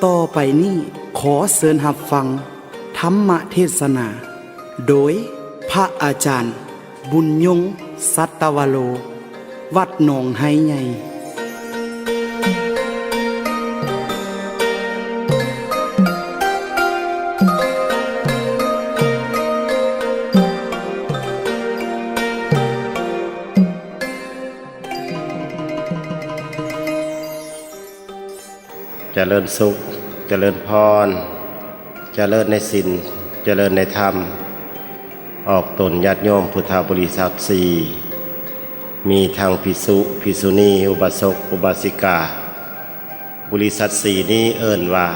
ต่อไปนี้ขอเชิญรับฟังธรรมเทศนาโดยพระอาจารย์บุญยงสัตวโลวัดหนองไฮใหญ่เจริญสุขเจริญพรเจริญในศีลเจริญในธรรมออกตนญาติโยมพุทธบริษัทสี่มีทางภิกษุภิกษุณีอุบาสกอุบาสิกาบริษัทสี่นี้เอิ้นว่า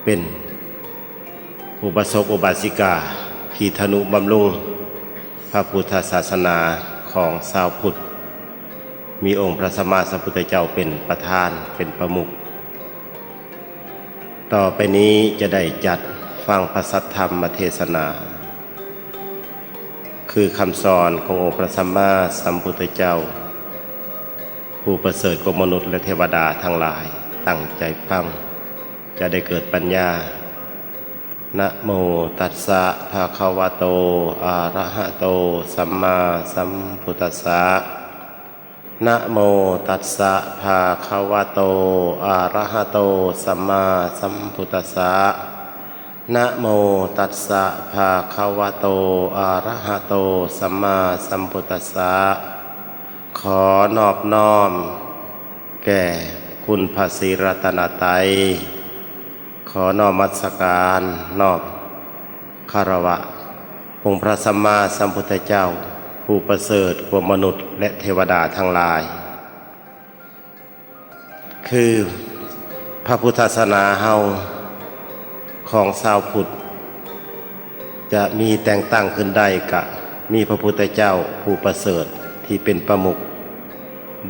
เป็นอุบาสกอุบาสิกาที่ทนุบำรุงพระพุทธศาสนาของชาวพุทธมีองค์พระสัมมาสัมพุทธเจ้าเป็นประธานเป็นประมุขต่อไปนี้จะได้จัดฟังพระสัทธรรมเทศนาคือคำสอนขององค์พระสัมมาสัมพุทธเจ้าผู้ประเสริฐกว่ามนุษย์และเทวดาทั้งหลายตั้งใจฟังจะได้เกิดปัญญานะโมตัสสะภะคะวะโตอะระหะโตสัมมาสัมพุทธัสสะนะโมตัสสะภะคะวะโตอะระหะโตสัมมาสัมพุทธัสสะนะโมตัสสะภะคะวะโตอะระหะโตสัมมาสัมพุทธัสสะขอนอบน้อมแก่คุณพระศรีรัตนตรัยขอนอมนมัสการนอบคารวะองค์พระสัมมาสัมพุทธเจ้าผู้ประเสริฐกว่ามนุษย์และเทวดาทั้งหลายคือพระพุทธศาสนาเฮาของชาวพุทธจะมีแต่งตั้งขึ้นได้กะมีพระพุทธเจ้าผู้ประเสริฐที่เป็นประมุข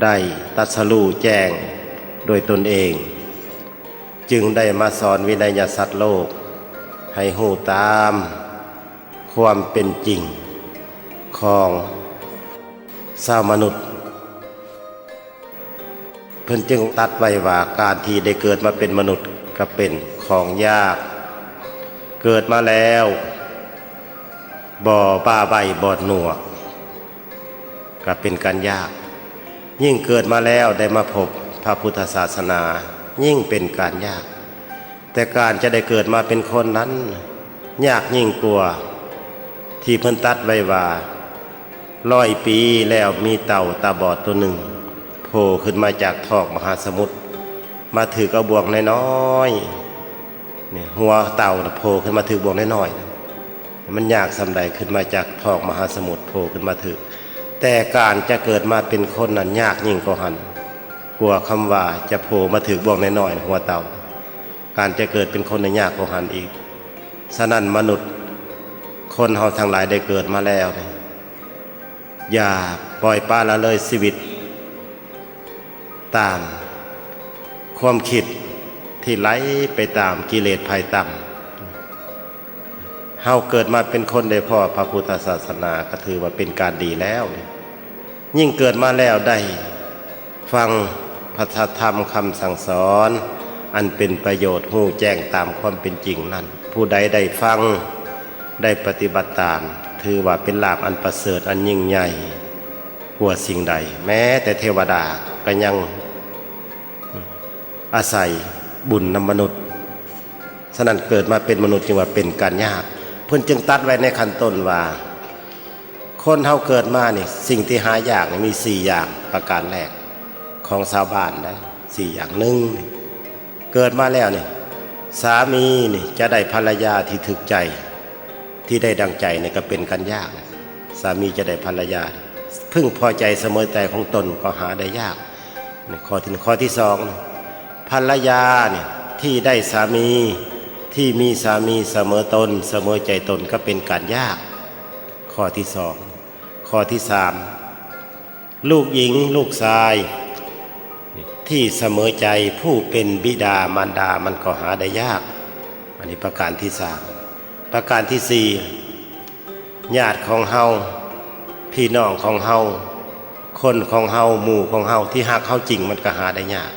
ได้ตรัสรู้แจ้งโดยตนเองจึงได้มาสอนวินัยสัตว์โลกให้หูตามความเป็นจริงของชาวมนุษย์เพิ่นจึงตัดไว้ว่าการที่ได้เกิดมาเป็นมนุษย์ก็เป็นของยากเกิดมาแล้วบ่บ้าใบบอดหนวกก็เป็นการยากยิ่งเกิดมาแล้วได้มาพบพระพุทธศาสนายิ่งเป็นการยากแต่การจะได้เกิดมาเป็นคนนั้นยากยิ่งกว่าที่เพิ่นตัดไว้ว่า100 ปีแล้วมีเต่าตาบอดตัวหนึ่งโผล่ขึ้นมาจากท้องมหาสมุทรมาถือกระบวงน้อยๆเนี่ยหัวเต่าโผล่ขึ้นมาถือบวงน้อยๆมันยากสำใดขึ้นมาจากท้องมหาสมุทรโผล่ขึ้นมาถือแต่การจะเกิดมาเป็นคนนั้นยากยิ่งกว่าหันกลัวคำว่าจะโผล่มาถือบวงน้อยๆหัวเต่าการจะเกิดเป็นคนนั้นยากกว่าหันอีกฉะนั้นมนุษย์คนเฮาทั้งหลายได้เกิดมาแล้วอย่าปล่อยปละละเลยชีวิตตามความคิดที่ไหลไปตามกิเลสภัยต่ำเฮาเกิดมาเป็นคนได้พ่อพระพุทธศาสนาก็ถือว่าเป็นการดีแล้วยิ่งเกิดมาแล้วได้ฟังพระธรรมคำสั่งสอนอันเป็นประโยชน์หู้แจ้งตามความเป็นจริงนั้นผู้ใดได้ฟังได้ปฏิบัติตามถือว่าเป็นลาภอันประเสริฐอันยิ่งใหญ่กว่าสิ่งใดแม้แต่เทวดาก็ยังอาศัยบุญนำมนุษย์ฉะนั้นเกิดมาเป็นมนุษย์จึงว่าเป็นการยากเพิ่นจึงตัดไว้ในขั้นต้นว่าคนเฮาเกิดมานี่สิ่งที่หายากมี4อย่างประการแรกของชาวบ้านนะ4อย่างหนึ่งเกิดมาแล้วนี่สามีนี่จะได้ภรรยาที่ถึกใจที่ได้ดังใจนี่ก็เป็นกันยากสามีจะได้ภรรยาพึ่งพอใจเสมอใจของตนก็หาได้ยากข้อที่สองภรรยาเนี่ยที่ได้สามีที่มีสามีเสมอตนเสมอใจตนก็เป็นการยากข้อที่สองข้อที่สามลูกหญิงลูกชายที่เสมอใจผู้เป็นบิดามารดามันก็หาได้ยากอันนี้ประการที่สามประการที่สี่ญาติของเฮาพี่น้องของเฮาคนของเฮาหมู่ของเฮาที่หักเฮาจริงมันก็หาได้ยาก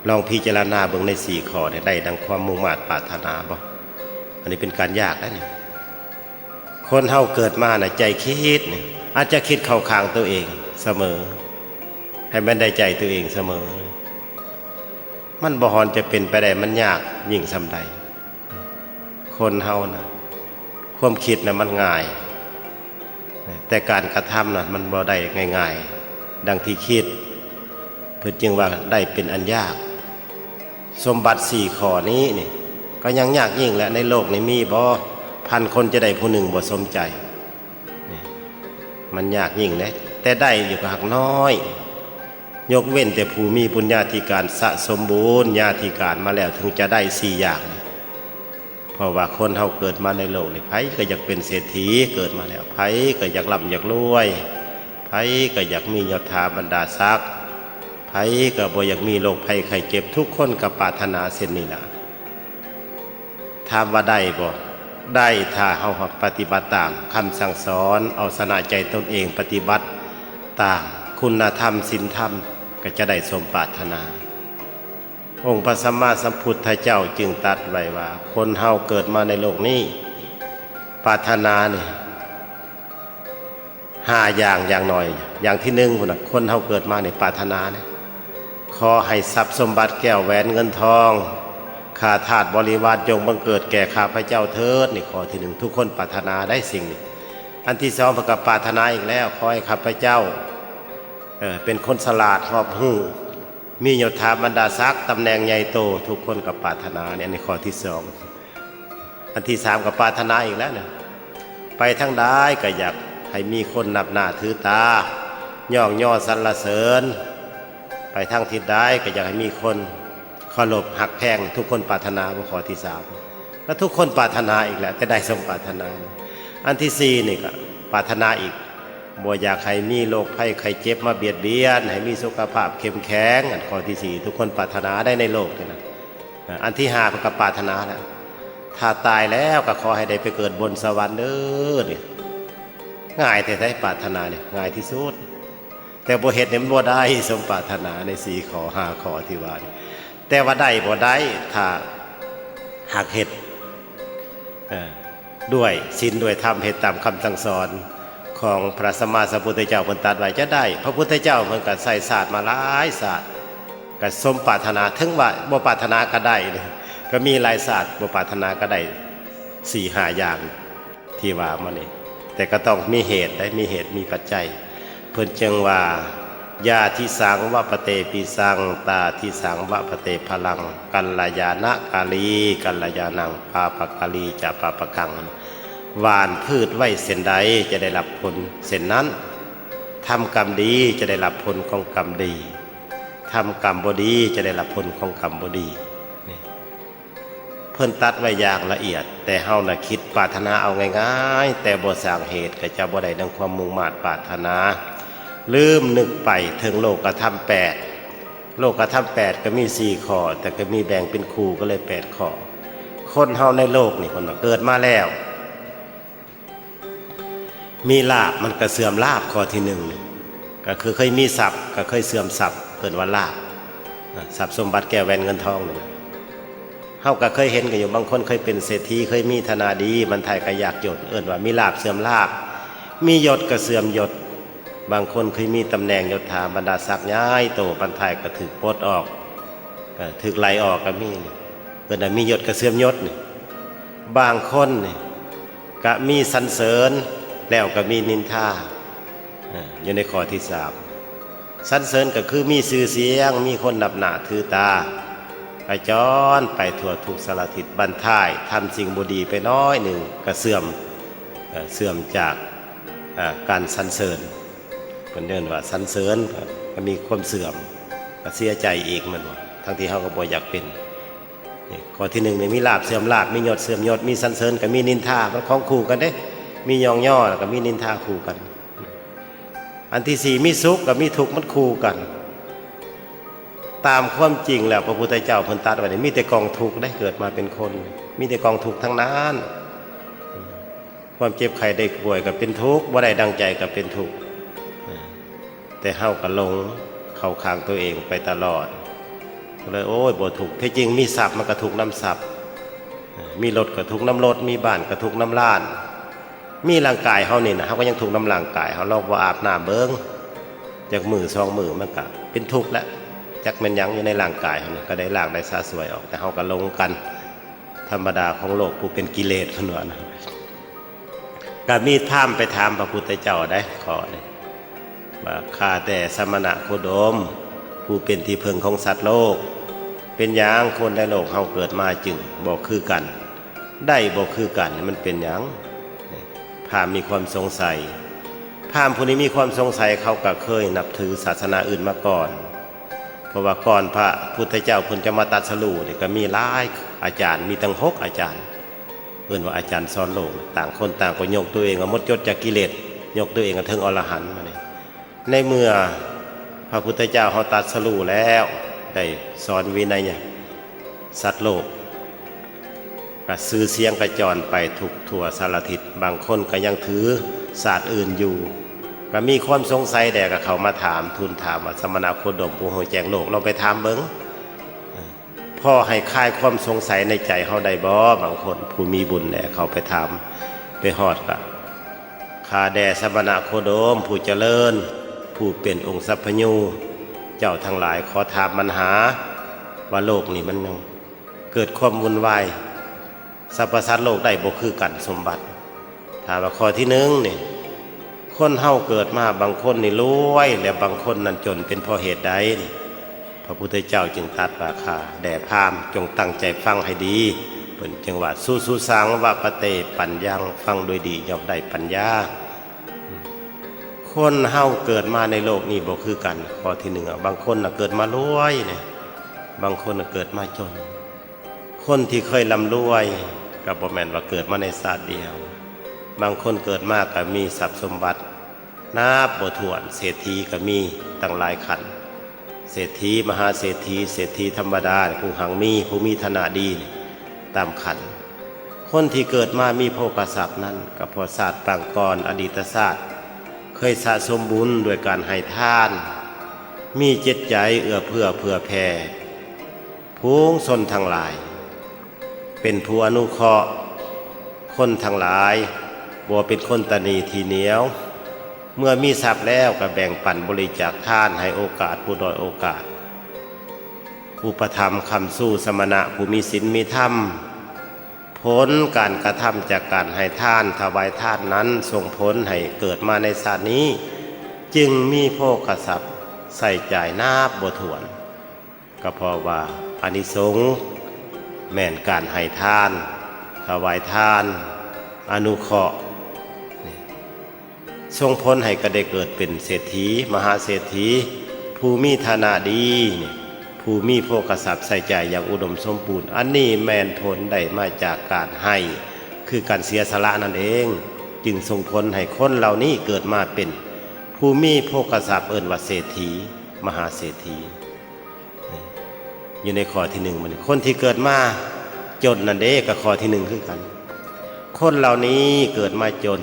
ลองพิจารณาเบิ่งใน4ข้อได้ดังความมุ่งมา่ปรารถนาบ่อันนี้เป็นการยากนะนี่คนเฮาเกิดมาน่ะใจคิดนี่อาจจะคิดเข้าข้างตัวเองเสมอให้มันได้ใจตัวเองเสมอมันบ่ฮอนจะเป็นไปได้มันยากยิ่งส่ำใดคนเฮาน่ะความคิดน่ะมันง่ายแต่การกระทำน่ะมันบ่ได้ง่ายๆดังที่คิดเพิ่นจึงว่าได้เป็นอันยากสมบัติ4ข้อนี้นี่ก็ยังยากยิ่งแหละในโลกนี้มีบ่พันคนจะได้ผู้หนึ่งบ่สมใจนี่มันยากยิ่งเลยแต่ได้อยู่ก็หักน้อยยกเว้นแต่ผู้มีบุญญาธิการสะสมบุญญาธิการมาแล้วถึงจะได้4อย่างเพราะว่าคนเฮาเกิดมาในโลกนี่ไผก็อยากเป็นเศรษฐีเกิดมาแล้วไผก็อยากร่ำอยากรวยไผก็อยากมียศถาบรรดาศักดิ์ไผก็บ่อยากมีโรคภัยไข้เจ็บทุกคนก็ปรารถนาเช่นนี้ล่ะถามว่าได้บ่ได้ถ้าเฮาปฏิบัติตามคำสั่งสอนเอาชนะใจตนเองปฏิบัติตามคุณธรรมศีลธรรมก็จะได้สมปรารถนาองค์พระสัมมาสัมพุทธเจ้าจึงตรัสไว้ว่าคนเฮาเกิดมาในโลกนี้ปรารถนาเนี่ย5อย่างหน่อยอย่างที่1พุ่นน่ะคนเฮาเกิดมาเนี่ยปรารถนาเนี่ยขอให้ทรัพย์สมบัติแก้วแหวนเงินทองข้าทาสบริวารจงบังเกิดแก่ข้าพเจ้าเถิดนี่ข้อที่1ทุกคนปรารถนาได้สิ่งนี้อันที่2พระกับปรารถนาอีกแล้วขอให้ข้าพเจ้าเป็นคนฉลาดรอบรู้มียศถาบรรดาศักดิ์ตำแหน่งใหญ่โตทุกคนกับปรารถนาเนี่ยในข้อที่2อันที่3กับปรารถนาอีกแล้วเนี่ยไปทั้งได้ก็อยากให้มีคนนับหน้าถือตาย่องย่อสรรเสริญไปทั้งทิศได้ก็อยากให้มีคนเคารพหักแพงทุกคนปรารถนาข้อที่3แล้วทุกคนปรารถนาอีกแล้วแต่ได้สมปรารถนาอันที่4นี่ก็ปรารถนาอีกบ่อยากให้มีโรคภัยไข้เจ็บมาเบียดเบียนให้มีสุขภาพเข้มแข็งอันข้อที่4ทุกคนปรารถนาได้ในโลกนี่นะอันที่5ก็ปรารถนาแล้วถ้าตายแล้วก็ขอให้ได้ไปเกิดบนสวรรค์เด้อนี่ง่ายแต่ได้ปรารถนาเนี่ยง่ายที่สุดแต่บ่เฮ็ดเนี่ยมันบ่ได้สมปรารถนาใน4ข้อ5ข้อที่ว่าแต่ว่าได้บ่ได้ถ้าหากเฮ็ดด้วยศีลด้วยธรรมเฮ็ดตามคำสั่งสอนของพระสัมมาสัมพุทธเจ้าเพิ่นตรัสไว้จะได้พระพุทธเจ้าเพิ่นก็ใส่ศาสตร์มาหลายศาสตร์ก็สมปรารถนาถึงว่าบ่ปรารถนาก็ได้ก็มีหลายศาสตร์บ่ปรารถนาก็ได้4-5อย่างที่ว่ามานี่แต่ก็ต้องมีเหตุได้มีเหตุมีปัจจัยเพิ่นจึงว่ายาทิสังวะปะเตปิสังตาทิสังวะปะเตพลังกัลยาณกาลีกัลยาณังปาปกาลีจะปาปกังหวานพืชไว้เส้นใดจะได้รับผลเส้นนั้นทำกรรมดีจะได้รับผลของกรรมดีทำกรรมบ่ดีจะได้รับผลของกรรมบ่ดีนี่เพิ่นตัดไว้อย่างละเอียดแต่เฮาน่ะคิดปรารถนาเอาง่ายๆแต่บ่สร้างเหตุก็จะบ่ได้ดังความมุ่งมา่ปรารถนาลืมนึกไปถึงโลกธรรม8โลกธรรม8ก็มี4ข้อแต่ก็มีแบ่งเป็นคู่ก็เลย8ข้อคนเฮาในโลกนี่คนเกิดมาแล้วมีลาภมันก็เสื่อมลาภข้อที่1ก็คือเคยมีทรัพย์ก็เคยเสื่อมทรัพย์เพิ่นว่าลาภทรัพย์สมบัติแก้วแหวนเงินทองนี่เฮาก็เคยเห็นกันอยู่บางคนเคยเป็นเศรษฐีเคยมีฐานะดีมันทายก็ยากจนเอิ้นว่ามีลาภเสื่อมลาภมียศก็เสื่อมยศบางคนเคยมีตำแหน่งยศถาบรรดาศักดิ์ย้ายโตบรรทายก็ถูกปลดออกถูกไล่ออกก็มีเพิ่นมียศก็เสื่อมยศนี่บางคนนี่ก็มีสรรเสริญแล้วก็มีนินทาอยู่ในข้อที่3สรรเสริญก็คือมีชื่อเสียงมีคนนับหน้าถือตาไปจรไปทั่วทุกสารทิศบรรทายทำสิ่งบ่ดีไปน้อยหนึ่งก็เสื่อมจากการสรรเสริญเพิ่นเรียกว่าสรรเสริญก็มีความเสื่อมก็เสียใจอีกมันว่าทั้งที่เฮาก็บ่อยากเป็นนี่ข้อที่1นี่มีลาภเสื่อมลาภมียศเสื่อมยศมีสรรเสริญก็มีนินทามันของคู่กันเด้มีย่องย่อแล้วก็มีนินทาคู่กันอันที่4มีสุขกับมีทุกข์มันคู่กันตามความจริงแล้วพระพุทธเจ้าเพิ่นตรัสไว้มีแต่กองทุกข์ได้เกิดมาเป็นคนมีแต่กองทุกข์ทั้งนั้นความเจ็บไข้ได้ป่วยก็เป็นทุกข์บ่ได้ดังใจก็เป็นทุกข์แต่เฮาก็หลงเข้าข้างตัวเองไปตลอด ก็เลยโอ้ยบ่ถูกที่จริงมีทรัพย์มันก็ถูกน้ำทรัพย์มีรถก็ถูกน้ำรถมีบ้านก็ถูกน้ำล้านมีร่างกายเฮานี่นะเฮาก็ยังถูกน้ำร่างกายเฮาลอกบ่อาบน้ำเบิ่งจากมือสองมือมันก็เป็นทุกข์แล้วจักแม่นหยังอยู่ในร่างกายเฮานี่ก็ได้ล้างได้สาสวยออกแต่เฮาก็ลงกันธรรมดาของโลกผู้เป็นกิเลสเพิ่นว่านะก็มีท่ามไปถามพระพุทธเจ้าได้ขอเลยว่าข้าแต่สมณะโคดมผู้เป็นที่พึ่งของสัตว์โลกเป็นหยังคนในโลกเฮาเกิดมาจึงบ่คือกันได้บ่คือกันมันเป็นหยังพราหมณ์มีความสงสัยพราหมณ์ผู้นี้มีความสงสัยเขาก็เคยนับถือศาสนาอื่นมาก่อนเพราะว่าก่อนพระพุทธเจ้าเพิ่นจะมาตรัสรู้นี่ก็มีหลายอาจารย์มีตั้ง6อาจารย์เอิ้นว่าอาจารย์สอนโลกต่างคนต่างก็ยกตัวเองว่าหมดจดจากกิเลสยกตัวเองถึงอรหันต์มานี่ในเมื่อพระพุทธเจ้าเฮาตรัสรู้แล้วได้สอนวินัยสัตว์โลกก็ซื้อเสียงกระจรไปทุกทั่วสารทิศบางคนก็ยังถือศาสตร์อื่นอยู่ก็มีความสงสัยแด่กับเขามาถามทูลถามว่าสมณโคดมผู้โหแจงโลกเราไปถามเบิ่งพ่อให้คลายความสงสัยในใจเฮาได้บ่บางคนผู้มีบุญแหละเขาไปถามไปฮอดก็ข้าแด่สมณโคดมผู้เจริญผู้เป็นองค์สัพพญูเจ้าทั้งหลายขอถามปัญหาว่าโลกนี้มันเกิดความวุ่นวายสรรพสัตว์โลกได้บ่คือกันสมบัติถามว่าข้อที่1นี่คนเฮาเกิดมาบางคนนี่รวยและบางคนนั้นจนเป็นเพราะเหตุใดพระพุทธเจ้าจึงตรัสว่าข้าแด่พราหมณ์จงตั้งใจฟังให้ดีเพิ่นจึงว่าสุสังวะปะเตปัญญังฟังโดยดีย่อมได้ปัญญาคนเฮาเกิดมาในโลกนี้บ่คือกันข้อที่1บางคนน่ะเกิดมารวยเนี่ยบางคนน่ะเกิดมาจนคนที่เคยร่ำรวยก็บ่แม่นว่าเกิดมาในชาติเดียวบางคนเกิดมาก็มีทรัพย์สมบัตินับบ่ถ้วนเศรษฐีก็มีตั้งหลายขันเศรษฐีมหาเศรษฐีเศรษฐีธรรมดาผู้หังมีผู้มีฐานะดีตามขันคนที่เกิดมามีโภคทรัพย์นั้นก็เพราะศาสตร์ปางก่อนอดีตศาสตร์เคยสะสมบุญด้วยการให้ทานมีจิตใจเอื้อเผื่อแผ่ผู้ชนทั้งหลายเป็นผู้อนุเคราะห์คนทั้งหลายบ่เป็นคนตนีทีเหนียวเมื่อมีทรัพย์แล้วก็แบ่งปันบริจาคทานให้โอกาสผู้ด้อยโอกาสอุปถัมภ์คำสู้สมณะผู้มีศีลมีธรรมผลการกระทำจากการให้ทานถวายทานนั้นส่งผลให้เกิดมาในชาตินี้จึงมีโภคทรัพย์ใส่จ่ายนับบ่ถ้วนก็เพราะว่าอานิสงส์แม่นการให้ทานถวายทานอนุเคราะห์ส่งผลให้ก็ได้เกิดเป็นเศรษฐีมหาเศรษฐีผู้มีฐานะดีผู้มีโภคทรัพย์ใส่ใจอย่างอุดมสมบูรณ์อันนี้แม่นผลได้มาจากการให้คือการเสียสละนั่นเองจึงส่งผลให้คนเหล่านี้เกิดมาเป็นผู้มีโภคทรัพย์เอิ้นว่าเศรษฐีมหาเศรษฐีอยู่ในข้อที่1มันคนที่เกิดมาจนนั่นเด้กับข้อที่1คือกันคนเหล่านี้เกิดมาจน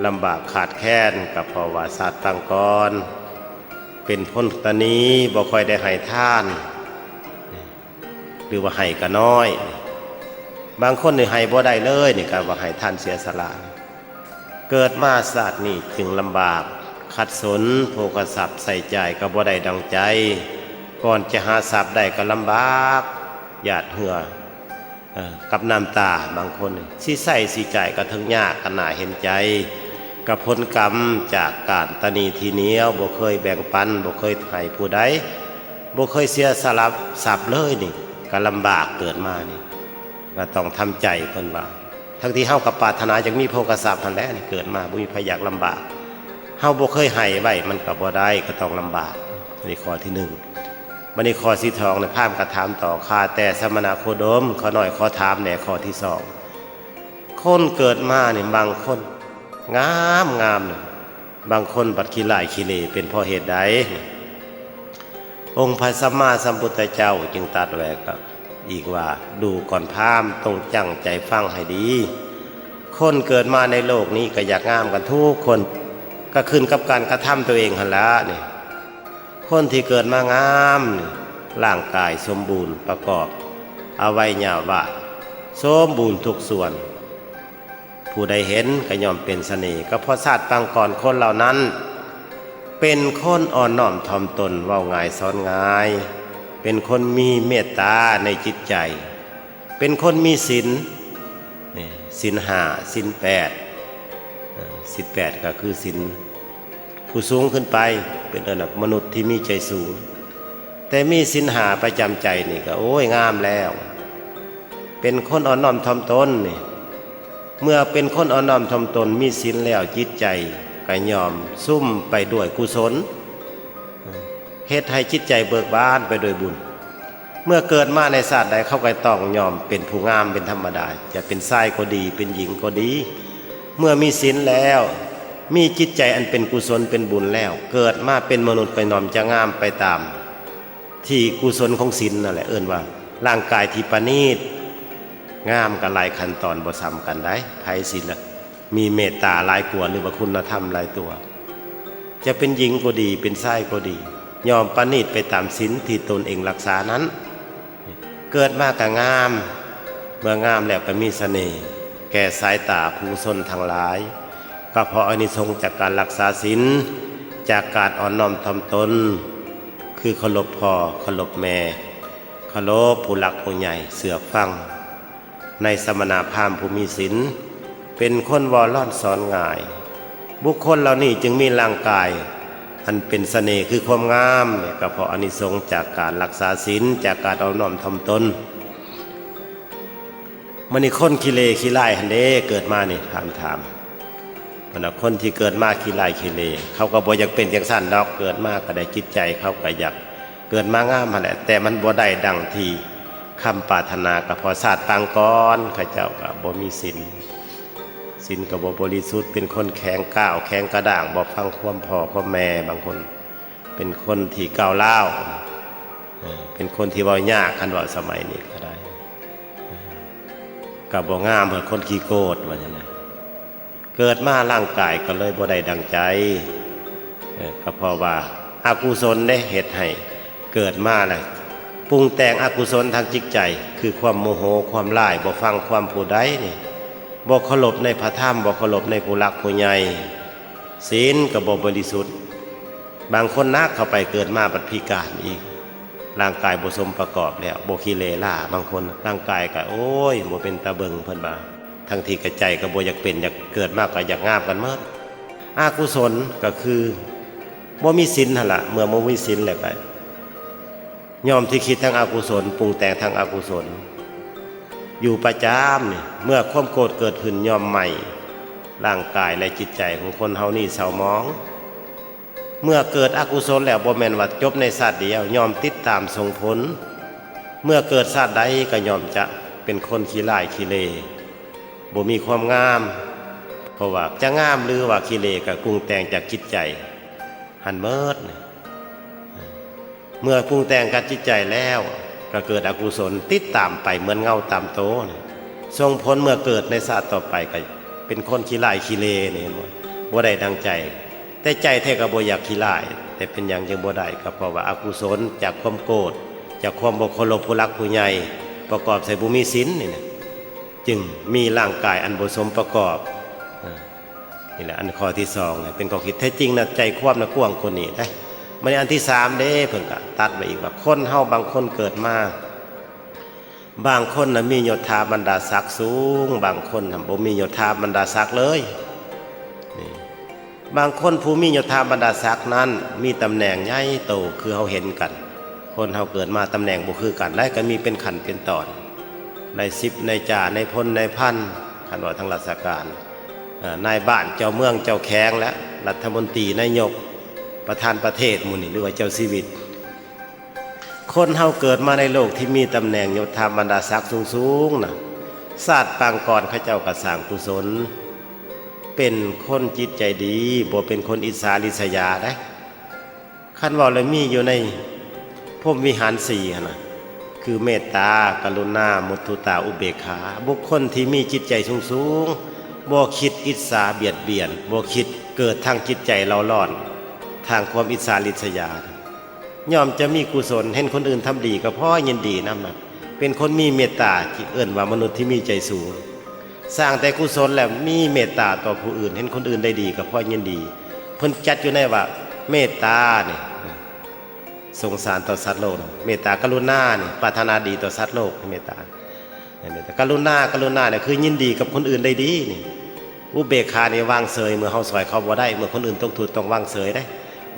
ลำบากขาดแคลนกับเพราะว่าศาสตร์ปางก่อนเป็นพ้นตะนี้บ่ค่อยได้ให้ทานหรือว่าให้ก็น้อยบางคนนี่ให้บ่ได้เลยนี่ก็ว่าให้ทานเสียสละเกิดมาศาสตร์นี้จึงลำบากขัดสนโภคทรัพย์ใส่ใจก็บ่ได้ดังใจก่อนจะหาทรัพย์ได้ก็ลำบากหยาดเหงื่อกับน้ำตาบางคนสิใส่สิจ่ายก็ทั้งยากก็น่าเห็นใจกับผลกรรมจากการตนีทีเหนียวบ่เคยแบ่งปันบ่เคยให้ผู้ใดบ่เคยเสียสละทรัพย์เลยนี่ก็ลำบากเกิดมานี่ก็ต้องทำใจเพิ่นว่าทั้งที่เฮากับปรารถนาจะมีโภคทรัพย์นั่นแหละนี่เกิดมาบ่มีพยากลำบากเฮาบ่เคยให้ไว้มันก็บ่ได้ก็ต้องลำบากนี่ข้อที่1บัดนี้ข้อที่2เนี่ยพราหมณ์ก็ถามต่อข้าแต่สมณโคดมขอหน่อยขอถามแหน่ข้อที่2คนเกิดมาเนี่ยบางคนงามเนี่ยบางคนบัดขี้ลายขี้เลเป็นเพราะเหตุใดองค์พระสัมมาสัมพุทธเจ้าจึงตรัสไว้กับอีกว่าดูก่อนพราหมณ์ต้องจั่งใจฟังให้ดีคนเกิดมาในโลกนี้ก็อยากงามกันทุกคนก็ขึ้นกับการกระทำตัวเองหั่นละนี่คนที่เกิดมางาม ร่างกายสมบูรณ์ประกอบเอาไว้ยาวว่าสมบูรณ์ทุกส่วนผู้ใดเห็นก็ย่อมเป็นเสน่ห์ก็เพราะชาติปางก่อนคนเหล่านั้นเป็นคนอ่อนน้อมถ่อมตนเว้าง่ายสอนง่ายเป็นคนมีเมตตาในจิตใจเป็นคนมีศีลศีลห้าศีลแปดศีลแปดก็คือศีลผู้สูงขึ้นไปเป็นมนุษย์ที่มีใจสูงแต่มีศีลห้าประจำใจนี่ก็โอ้ยงามแล้วเป็นคนอ่อนน้อมถ่อมตนนี่เมื่อเป็นคนอ่อนน้อมถ่อมตนมีศีลแล้วจิตใจก็ยอมซุ่มไปด้วยกุศลเฮ็ดให้จิตใจเบิกบานไปโดยบุญเมื่อเกิดมาในศาสตร์ใดเขาก็ต้องยอมเป็นผู้งามเป็นธรรมดาจะเป็นชายก็ดีเป็นหญิงก็ดีเมื่อมีศีลแล้วมีจิตใจอันเป็นกุศลเป็นบุญแล้วเกิดมาเป็นมนุษย์ก็ยอมจะงามไปตามที่กุศลของศีลนั่นแหละเอิ้นว่าร่างกายที่ประณีตงามกับหลายขั้นตอนบ่ซ้ำกันได้ไผศีลมีเมตตาหลายกว่าหรือว่าคุณธรรมหลายตัวจะเป็นหญิงก็ดีเป็นชายก็ดียอมประณีตไปตามศีลที่ตนเองรักษานั้นเกิดมาก็งามเมื่องามแล้วก็มีเสน่ห์แก่สายตาผู้ชนทั้งหลายก็เพราะอานิสงส์จากการรักษาศีลจากการอ่อนน้อมถ่อมตนคือเคารพพ่อเคารพแม่เคารพผู้หลักผู้ใหญ่เสือฟังในสมณพราหมณ์ผู้มีศีลเป็นคนวอล่อนสอนง่ายบุคคลเหล่านี้จึงมีร่างกายอันเป็นเสน่ห์คือความงามก็เพราะอานิสงส์จากการรักษาศีลจากการอ่อนน้อมถ่อมตนมันนี่คนขี้เลขี้ไล่หันเด้เกิดมานี่ถามมันคนที่เกิดมาขี้ไล่ขี้เลเขาก็บ่อยากเป็นจังซั่นดอกเกิดมาก็ได้จิตใจเขาก็อยากเกิดมางามหั่นแหละแต่มันบ่ได้ดังที่คำปรารถนาก็เพราะชาติปางก่อนเขาเจ้าก็บ่มีศีลก็บ่บริสุทธิ์เป็นคนแข็งก้าวแข็งกระด้างบ่ฟังความพ่อความแม่บางคนเป็นคนที่ก้าวร้าวเป็นคนที่เว้ายากคันว่าสมัยนี้ก็ได้ก็บ่งามเหมือนคนขี้โกรธว่าจังได๋เกิดมาร่างกายก็เลยบ่ได้ดังใจก็เพราะว่าอกุศลได้เฮ็ดให้เกิดมาแล้วปรุงแต่งอกุศลทางจิตใจคือความโมโหความร้ายบ่ฟังความผู้ใดนี่บ่เคารพในพระธรรมบ่เคารพในผู้หลักผู้ใหญ่ศีลก็บ่บริสุทธิ์บางคนนักเข้าไปเกิดมาบัดพิการอีกร่างกายบ่สมประกอบแล้วบ่ขี้เหร่ล่าบางคนร่างกายก็โอ้ยบ่เป็นตาเบิงเพิ่นว่าทั้งที่กระใจก็บ่อยากเป็นอยากเกิดมาก็อยากงามกันหมดอกุศลก็คือบ่มีศีลนั่นล่ะเมื่อบ่มีศีลแล้วก็ยอมที่คิดทางอกุศลปรุงแต่งทางอกุศลอยู่ประจำนี่เมื่อความโกรธเกิดขึ้นย่อมใหม่ร่างกายและจิตใจของคนเฮานี่เศร้าหมองเมื่อเกิดอกุศลแล้วบ่แม่นว่าจบในชาติเดียวย่อมติดตามส่งผลเมื่อเกิดชาติใดก็ย่อมจะเป็นคนขี้ร้ายขี้เลบ่มีความงามเพราะว่าจะงามหรือว่าขี้เลก็ปรุงแต่งจากจิตใจหันเมิดเมื่อปรุงแต่งกับจิตใจแล้วก็เกิดอกุศลติดตามไปเหมือนเงาตามโตส่งผลเมื่อเกิดในชาติต่อไปก็เป็นคนขี้ร้ายขี้เลนี่เห็นบ่ได้ดังใจแต่ใจแท้ก็บ่อยากขี้ร้ายแต่เป็นอย่างจึงบ่ได้ก็เพราะว่าอกุศลจากความโกรธจากความบ่เคารพผู้หลักผู้ใหญ่ประกอบใส่บ่มีศีลนี่นะจึงมีร่างกายอันบ่สมประกอบนี่แหละอันข้อที่2เป็นข้อคิดแท้จริงนะใจความนะกว้างคนนี้ได้มันอันที่3เด้เพิ่นก็ตัดไว้อีกว่าคนเฮาบางคนเกิดมาบางคนน่ะมียศถาบรรดาศักดิ์สูงบางคนน่ะบ่มียศถาบรรดาศักดิ์เลยนี่บางคนผู้มียศถาบรรดาศักดิ์นั้นมีตำแหน่งใหญ่โตคือเฮาเห็นกันคนเฮาเกิดมาตำแหน่งบ่คือกันและก็มีเป็นขั้นเป็นตอนใน10ในจ่าในพลในพันคันว่าทางราชการนายบ้านเจ้าเมืองเจ้าแข้งและรัฐมนตรีนายกประธานประเทศหมู่นี่หรือว่าเจ้าชีวิตคนเฮาเกิดมาในโลกที่มีตำแหน่งยศถาบรรดาศักดิ์สูงๆนะชาติปางก่อนเขาเจ้าก็สร้างกุศลเป็นคนจิตใจดีบ่เป็นคนอิจฉาริษยาได้คันว่าเลยมีอยู่ในพรหมวิหาร4นะคือเมตตากรุณามุทุตาอุเบกขาบุคคลที่มีจิตใจสูงๆบ่คิดอิจฉาเบียดเบียนบ่คิดเกิดทางจิตใจเล่าร้อนทางความอิจฉาริษยา ย่อมจะมีกุศลเห็นคนอื่นทำดีก็เพราะยินดีนำเป็นคนมีเมตตาที่เอิ้นว่ามนุษย์ที่มีใจสูงสร้างแต่กุศลแล้วมีเมตตาต่อผู้อื่นเห็นคนอื่นได้ดีก็เพราะยินดีเพิ่นจัดอยู่ในว่าเมตตานี่สงสารต่อสัตว์โลกเมตตากรุณานี่ปรารถนาดีต่อสัตว์โลกเมตตากรุณเนี่ยคือยินดีกับคนอื่นได้ดีนี่อุเบกขานี่วางเฉยเมื่อเฮาสอยเขาบ่ได้เมื่อคนอื่นต้องทุกข์ต้องวางเฉยได้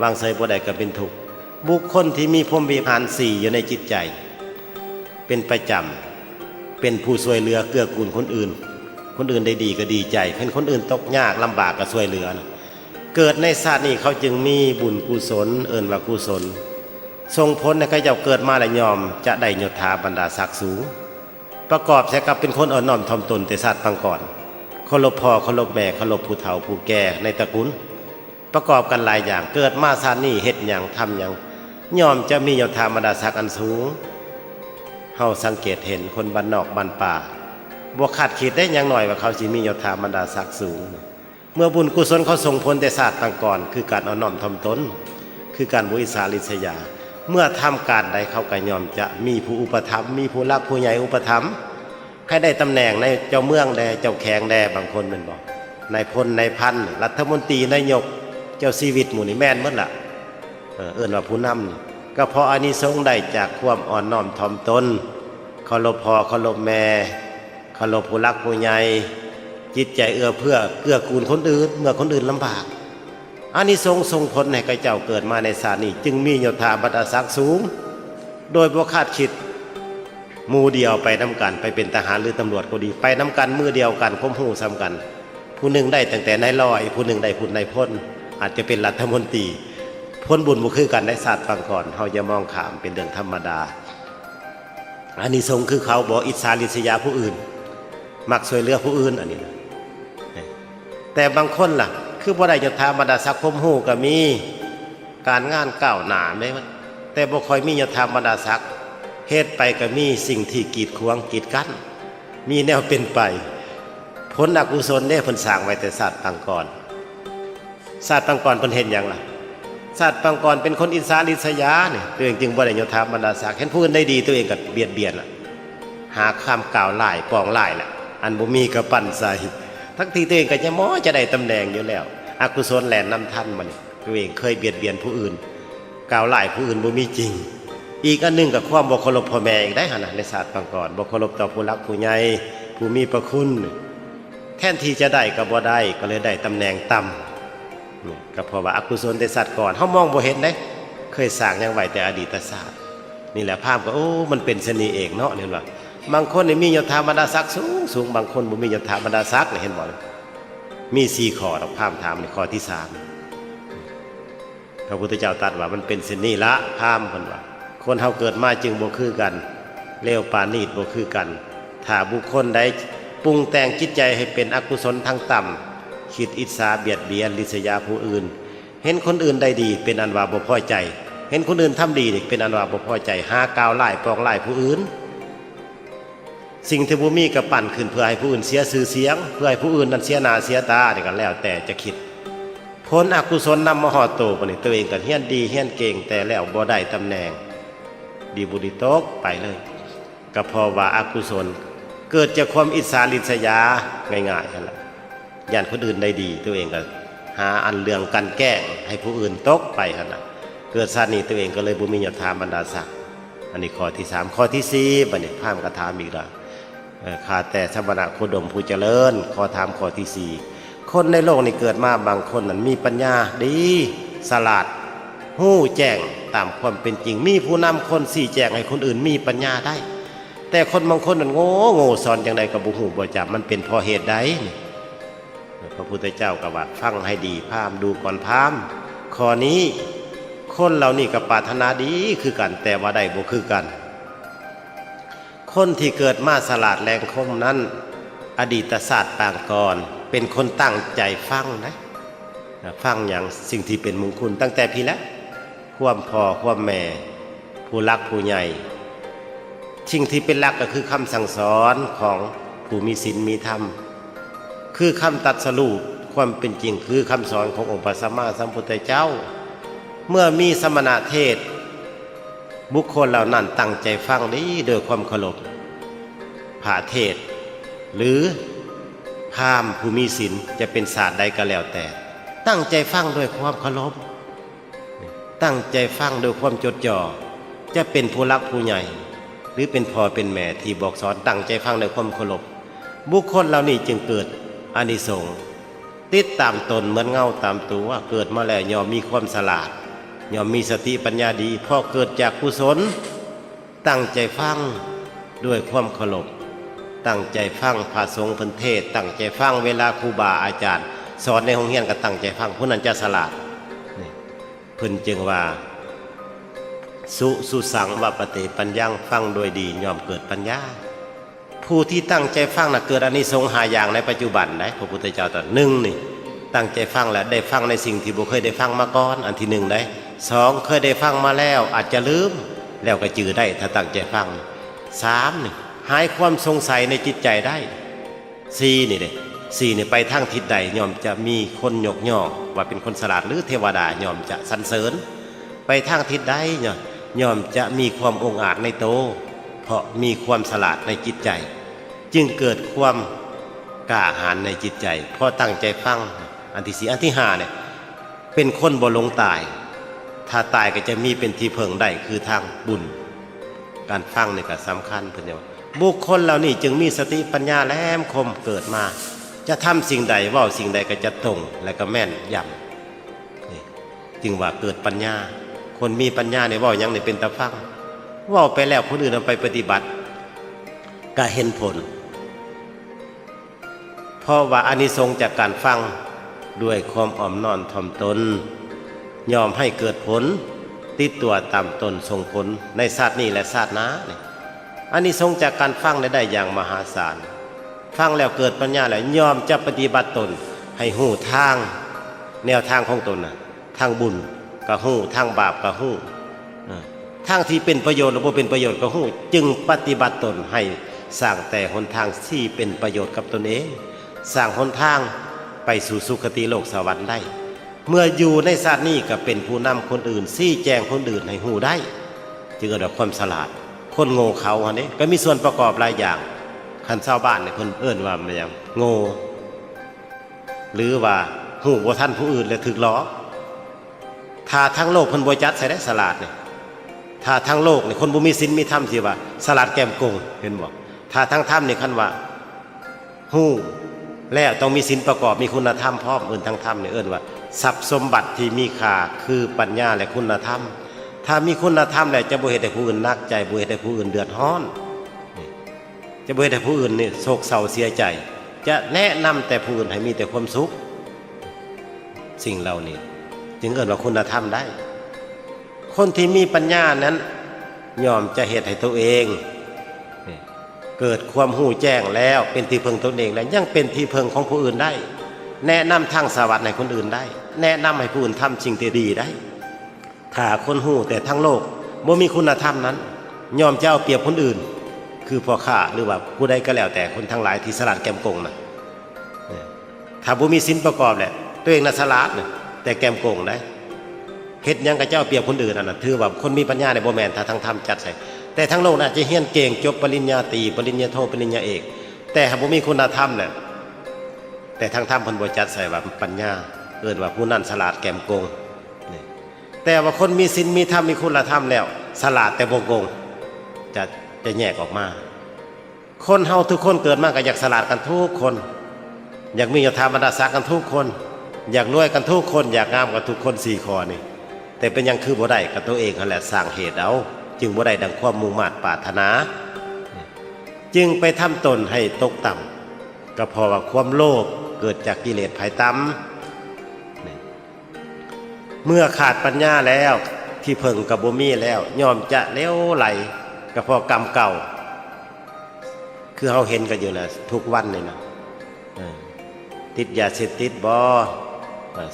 วางเฉยบ่ได้ก็เป็นทุกข์บุคคลที่มีพรหมวิหาร4อยู่ในจิตใจเป็นประจำเป็นผู้ช่วยเหลือเกื้อกูลคนอื่นได้ดีก็ดีใจเห็นคนอื่นตกยากลำบากก็ช่วยเหลือนะเกิดในชาตินี้เขาจึงมีบุญกุศลเอิ้นว่ากุศลส่งผลให้เขาเจ้าเกิดมาแล้วยอมจะได้ยศถาบรรดาศักดิ์สูงประกอบใช้กับเป็นคนอ่อนน้อมถ่อมตนแต่ชาติปางก่อนเคารพพ่อเคารพแม่เคารพผู้เฒ่าผู้แก่ในตระกูลประกอบกันหลายอย่างเกิดมาชาตินี้เฮ็ดหยังทำหยังยอมจะมียศถาบรรดาศักดิ์อันสูงเฮาสังเกตเห็นคนบ้านนอกบ้านป่าบ่คาดคิดได้อย่างหน่อยว่าเขาสิมียศถาบรรดาศักดิ์สูงเมื่อบุญกุศลเขาส่งผลแต่ชาติปางก่อนคือการอ่อนน้อมถ่อมตนคือการบ่อิจฉาริษยาเมื่อทำการใดเขาก็ยอมจะมีผู้อุปถัมภ์มีผู้รักผู้ใหญ่อุปถัมภ์ให้ได้ตำแหน่งในเจ้าเมืองแดเจ้าแขงแดบางคนเป็นบอกนายพลนายพันรัฐมนตรีนายกเจ้าชีวิตหมู่นี่แม่นหมดล่ะเอิ้นว่าผู้นำก็เพราะอานิสงส์ได้จากความอ่อนน้อมถ่อมตนเคารพพ่อเคารพแม่เคารพผู้รักผู้ใหญ่จิตใจเอื้อเพื่อเกื้อกูลคนอื่นเมื่อคนอื่นลำบากอานิสงส์ส่งผลให้ข้าเจ้าเกิดมาในชาตินี้จึงมียศถาบรรดาศักดิ์สูงโดยบ่คาดคิดหมู่เดียวไปนำกันไปเป็นทหารหรือตำรวจก็ดีไปนำกันมือเดียวกันคมหูซ้ำกันผู้หนึ่งได้ตั้งแต่นายร้อยผู้หนึ่งได้ผู้นายพลอาจจะเป็นรัฐมนตรีพ้นบุญบ่คือกันในศาสตร์ฟังก่อนเฮาจะมองข้ามเป็นเรื่องธรรมดาอานิสงส์คือเขาบ่อิจฉาริษยาผู้อื่นมักช่วยเหลือผู้อื่นอันนี้นะแต่บางคนล่ะคือบ่ได้ยศถาบรรดาศักดิ์คมหูก็มีการงานก้าวหน้าแม้แต่บ่ค่อยมียศถาบรรดาศักดิ์เฮ็ดไปก็มีสิ่งที่กีดขวางกีดกั้นมีแนวเป็นไปผลอกุศลเนี่ยเพิ่นสร้างไว้แต่ศาสตร์ปางก่อนศาสตร์ปางก่อนเพิ่นเห็นหยังล่ะศาสตร์ปางก่อนเป็นคนอิจฉาริษยาเนี่ยตัวเองจึงบ่ได้ยศถาบรรดาศักดิ์เห็นผู้อื่นได้ดีตัวเองก็เบียดเบียนล่ะหาข้ามกล่าวร้ายปองร้ายล่ะอันบ่มีก็ปั่นใส่ทั้งที่ตัวเองก็จะได้ตำแหน่งอยู่แล้วอกุศลแล่นนำท่านมันตัวเองเคยเบียดเบียนผู้อื่นกล่าวร้ายผู้อื่นบ่มีจริงอีกอันหนึ่งกับความบ่เคารพพ่อแม่อีกได้หั่นน่ะในศาสตร์ปางก่อนบ่เคารพต่อผู้รักผู้ใหญ่ผู้มีพระคุณแทนที่จะได้ก็บ่ได้ก็เลยได้ตำแหน่งต่ำนี่ก็เพราะว่าอกุศลในศาสตร์ก่อนเฮามองบ่เห็นเด้เคยสร้างยังไว้แต่อดีตศาสตร์นี่แหละภาพก็มันเป็นเสน่ห์เอกเนาะเห็นบ่บางคนนี่มียศถาบรรดาศักดิ์สูงบางคนบ่มียศถาบรรดาศักดิ์เห็นบ่มี4ข้อดอกภาพถามในข้อที่3พระพุทธเจ้าตรัสว่ามันเป็นเสน่ห์ละภาพเพิ่นว่าคนเฮาเกิดมาจึงบ่คือกันเลวปานนีดบ่คือกันถ้าบุคคลใดปรุงแต่งจิตใจให้เป็นอกุศลทางต่ำคิดอิจฉาเบียดเบียนริษยาผู้อื่นเห็นคนอื่นได้ดีเป็นอันว่าบ่พอใจเห็นคนอื่นทำดีนี่เป็นอันว่าบ่พอใจหากล่าวร้ายปองร้ายผู้อื่นสิ่งที่บ่มีก็ปั่นขึ้นเพื่อให้ผู้อื่นเสียชื่อเสียงเพื่อให้ผู้อื่นนั้นเสียหน้าเสียตานี่ก็แล้วแต่จะคิดผลอกุศลนำมาฮอดโตบัดนี้ตัวเองก็เฮียนดีเฮียนเก่งแต่แล้วบ่ได้ตำแหน่งดีบุรีตกไปเลยก็เพราะว่าอกุศลเกิดจากความอิจฉาริษยาง่ายๆนั่นแหละย่านคนอื่นได้ดีตัวเองก็หาอันเรื่องกันแกล้งให้ผู้อื่นตกไปหั่นน่ะเกิดชาตินี้ตัวเองก็เลยบ่มียศถาบรรดาศักดิ์อันนี้ข้อที่3ข้อที่4บัดนี้พามกระถามอีกแล้วข้าแต่สมณะโคดมผู้เจริญขอถามข้อที่4คนในโลกนี้เกิดมาบางคนนั้นมีปัญญาดีฉลาดฮู้แจ้งตามความเป็นจริงมีผู้นำคนสี่แจ้งให้คนอื่นมีปัญญาได้แต่คนบางคนนั้นโง่สอนจังใดก็บ่ฮู้บ่จักมันเป็นเพราะเหตุใดพระพุทธเจ้าก็ว่าฟังให้ดีพามดูก่อนพามข้อนี้คนเหล่านี้ก็ปรารถนาดีคือกันแต่ว่าได้บ่คือกันคนที่เกิดมาฉลาดแรงคมนั้นอดีตศาสตร์ปางก่อนเป็นคนตั้งใจฟังนะฟังอย่างสิ่งที่เป็นมงคลตั้งแต่พี่แล้วความพ่อความแม่ผู้รักผู้ใหญ่สิ่งที่เป็นหลักก็คือคำสั่งสอนของผู้มีศีลมีธรรมคือคำตรัสรู้ความเป็นจริงคือคำสอนขององค์พระสัมมาสัมพุทธเจ้าเมื่อมีสมณเทศ บุคคลเหล่านั้นตั้งใจฟังดีโดยความเคารพพระเทศน์หรือพราหมณ์ผู้มีศีลจะเป็นศาสตร์ใดก็แล้วแต่ตั้งใจฟังด้วยความเคารพตั้งใจฟังด้วยความจดจ่อจะเป็นผู้รักผู้ใหญ่หรือเป็นพ่อเป็นแม่ที่บอกสอนตั้งใจฟังด้วยความเคารพบุคคลเหล่านี้จึงเกิดอานิสงส์ติดตามตนเหมือนเงาตามตัวเกิดมาแล้วย่อมมีความฉลาดย่อมมีสติปัญญาดีเพราะเกิดจากกุศลตั้งใจฟังด้วยความเคารพตั้งใจฟังพระสงฆ์เพิ่นเทศน์ตั้งใจฟังเวลาครูบาอาจารย์สอนในห้องเรียนก็ตั้งใจฟังผู้นั้นจะฉลาดนี่เพิ่นจึงว่าสุสังวปฏิปัญญังฟังโดยดีย่อมเกิดปัญญาผู้ที่ตั้งใจฟังน่ะเกิดอานิสงส์5อย่างในปัจจุบันได้พระพุทธเจ้าตรัส1นี่ตั้งใจฟังแล้วได้ฟังในสิ่งที่บ่เคยได้ฟังมาก่อนอันที่1ได้2เคยได้ฟังมาแล้วอาจจะลืมแล้วก็จื้อได้ถ้าตั้งใจฟัง3นี่หายความสงสัยในจิตใจได้4นี่เด้4นี่ไปทางทิศใดย่อมจะมีคนยกย่องว่าเป็นคนฉลาดหรือเทวดาย่อมจะสรรเสริญไปทางทิศใดย่อมจะมีความองอาจในโตเพราะมีความฉลาดในจิตใจจึงเกิดความกล้าหาญในจิตใจพอตั้งใจฟังอันที่4อันที่5เนี่ยเป็นคนบ่หลงตายถ้าตายก็จะมีเป็นที่เพิ่งได้คือทางบุญการฟังนี่ก็สำคัญเพิ่นว่าบุคคลเหล่านี้จึงมีสติปัญญาแหลมคมเกิดมาจะทำสิ่งใดเว้าสิ่งใดก็จะตรงและก็แม่นยำนี่จึงว่าเกิดปัญญาคนมีปัญญาเนี่ยเว้าหยังนี่เป็นตาฟังเว้าไปแล้วคนอื่นเอาไปปฏิบัติก็เห็นผลเพราะว่าอานิสงส์จากการฟังด้วยความอ่อมน้อมถ่อมตนยอมให้เกิดผลติดตัวตามตนส่งผลในชาตินี้และชาติหน้านี่อานิสงส์จากการฟังได้อย่างมหาศาลฟังแล้วเกิดปัญญาแล้วยอมจะปฏิบัติตนให้หู้ทางแนวทางของตนทางบุญก็หู้ทางบาปก็หู้ทางที่เป็นประโยชน์หรือบ่เป็นประโยชน์ก็หู้จึงปฏิบัติตนให้สร้างแต่หนทางที่เป็นประโยชน์กับตนเองสร้างหนทางไปสู่สุคติโลกสวรรค์ได้เมื่ออยู่ในชาตินี้ก็เป็นผู้นำคนอื่นชี้แจงคนอื่นให้หู้ได้จึงเกิดความฉลาดคนโง่เขาอันนี้ก็มีส่วนประกอบหลายอย่างคันชาวบ้านเนี่ยเพิ่นเอิ้นว่ามันอย่างโง่หรือว่าหู้บ่ทันผู้อื่นและถึกล้อถ้าทั้งโลกเพิ่นบ่จัดใส่ได้ฉลาดนี่ถ้าทั้งโลกนี่คนบ่มีศีลมีธรรมสิว่าฉลาดแก้มโกงเห็นบ่ถ้าทั้งธรรมนี่คันว่าหู้แล้วต้องมีศีลประกอบมีคุณธรรมพร้อมเอิ้นทั้งธรรมนี่เอิ้นว่าทรัพย์สมบัติที่มีค่าคือปัญญาและคุณธรรมถ้ามีคุณธรรมแล้วจะบ่เฮ็ดให้ผู้อื่นหนักใจบ่เฮ็ดให้ผู้อื่นเดือดร้อนจะบ่เฮ็ดให้ผู้อื่นนี่โศกเศร้าเสียใจจะแนะนำแต่ผู้อื่นให้มีแต่ความสุขสิ่งเหล่านี้จึงเอิ้นว่าคุณธรรมได้คนที่มีปัญญานั้นยอมจะเหตุให้ตัวเองเกิดความหู้แจ้งแล้วเป็นที่พึ่งตนเองแล้วยังเป็นที่พึ่งของผู้อื่นได้แนะนำทางสวัสดิ์ให้คนอื่นได้แนะนำให้ผู้อื่นทำสิ่งที่ดีได้ถ้าคนหู้แต่ทั้งโลกบ่มีคุณธรรมนั้นยอมจะเอาเปรียบคนอื่นคือพ่อข้าหรือว่าผู้ใดก็แล้วแต่คนทั้งหลายที่ฉลาดแก้มโกงนะถ้าบ่มีศีลประกอบแหละตัวเองน่ะฉลาดนะแต่แก้มโกงได้เฮ็ดหยังกับเจ้าเปรียบคนอื่นนั่นน่ะถือว่าคนมีปัญญาในบ่แม่นถ้าทางธรรมจัดใส่แต่ทั้งโลกน่ะจะเรียนเก่งจบปริญญาตรีปริญญาโทปริญญาเอกแต่หากบ่มีคุณธรรมน่ะแต่ทางธรรมเพิ่นบ่จัดใส่ว่าปัญญาเอิ้นว่าผู้นั้นฉลาดแก้มโกงนี่แต่ว่าคนมีศีลมีธรรมมีคุณธรรมแล้วฉลาดแต่บ่โกงจะแยกออกมาคนเฮาทุกคนเกิดมาก็อยากฉลาดกันทุกคนอยากมียศถาบรรดาศักดิ์กันทุกคนอยากรวยกันทุกคนอยากงามกันทุกคน4ข้อนี่แต่เป็นยังคือบ่ได้กับตัวเองนั่นแหละสร้างเหตุเอาจึงบ่ได้ดังความมุ่งมั่นปรารถนาจึงไปทำตนให้ตกต่ำก็เพราะว่าความโลภเกิดจากกิเลสภายต่ำเมื่อขาดปัญญาแล้วที่เพิ่งกับบ่มีแล้วยอมจะเลี้ยวไหลก็เพราะกรรมเก่าคือเราเห็นกันอยู่นะทุกวันนี่นะติดยาเสพติดบ่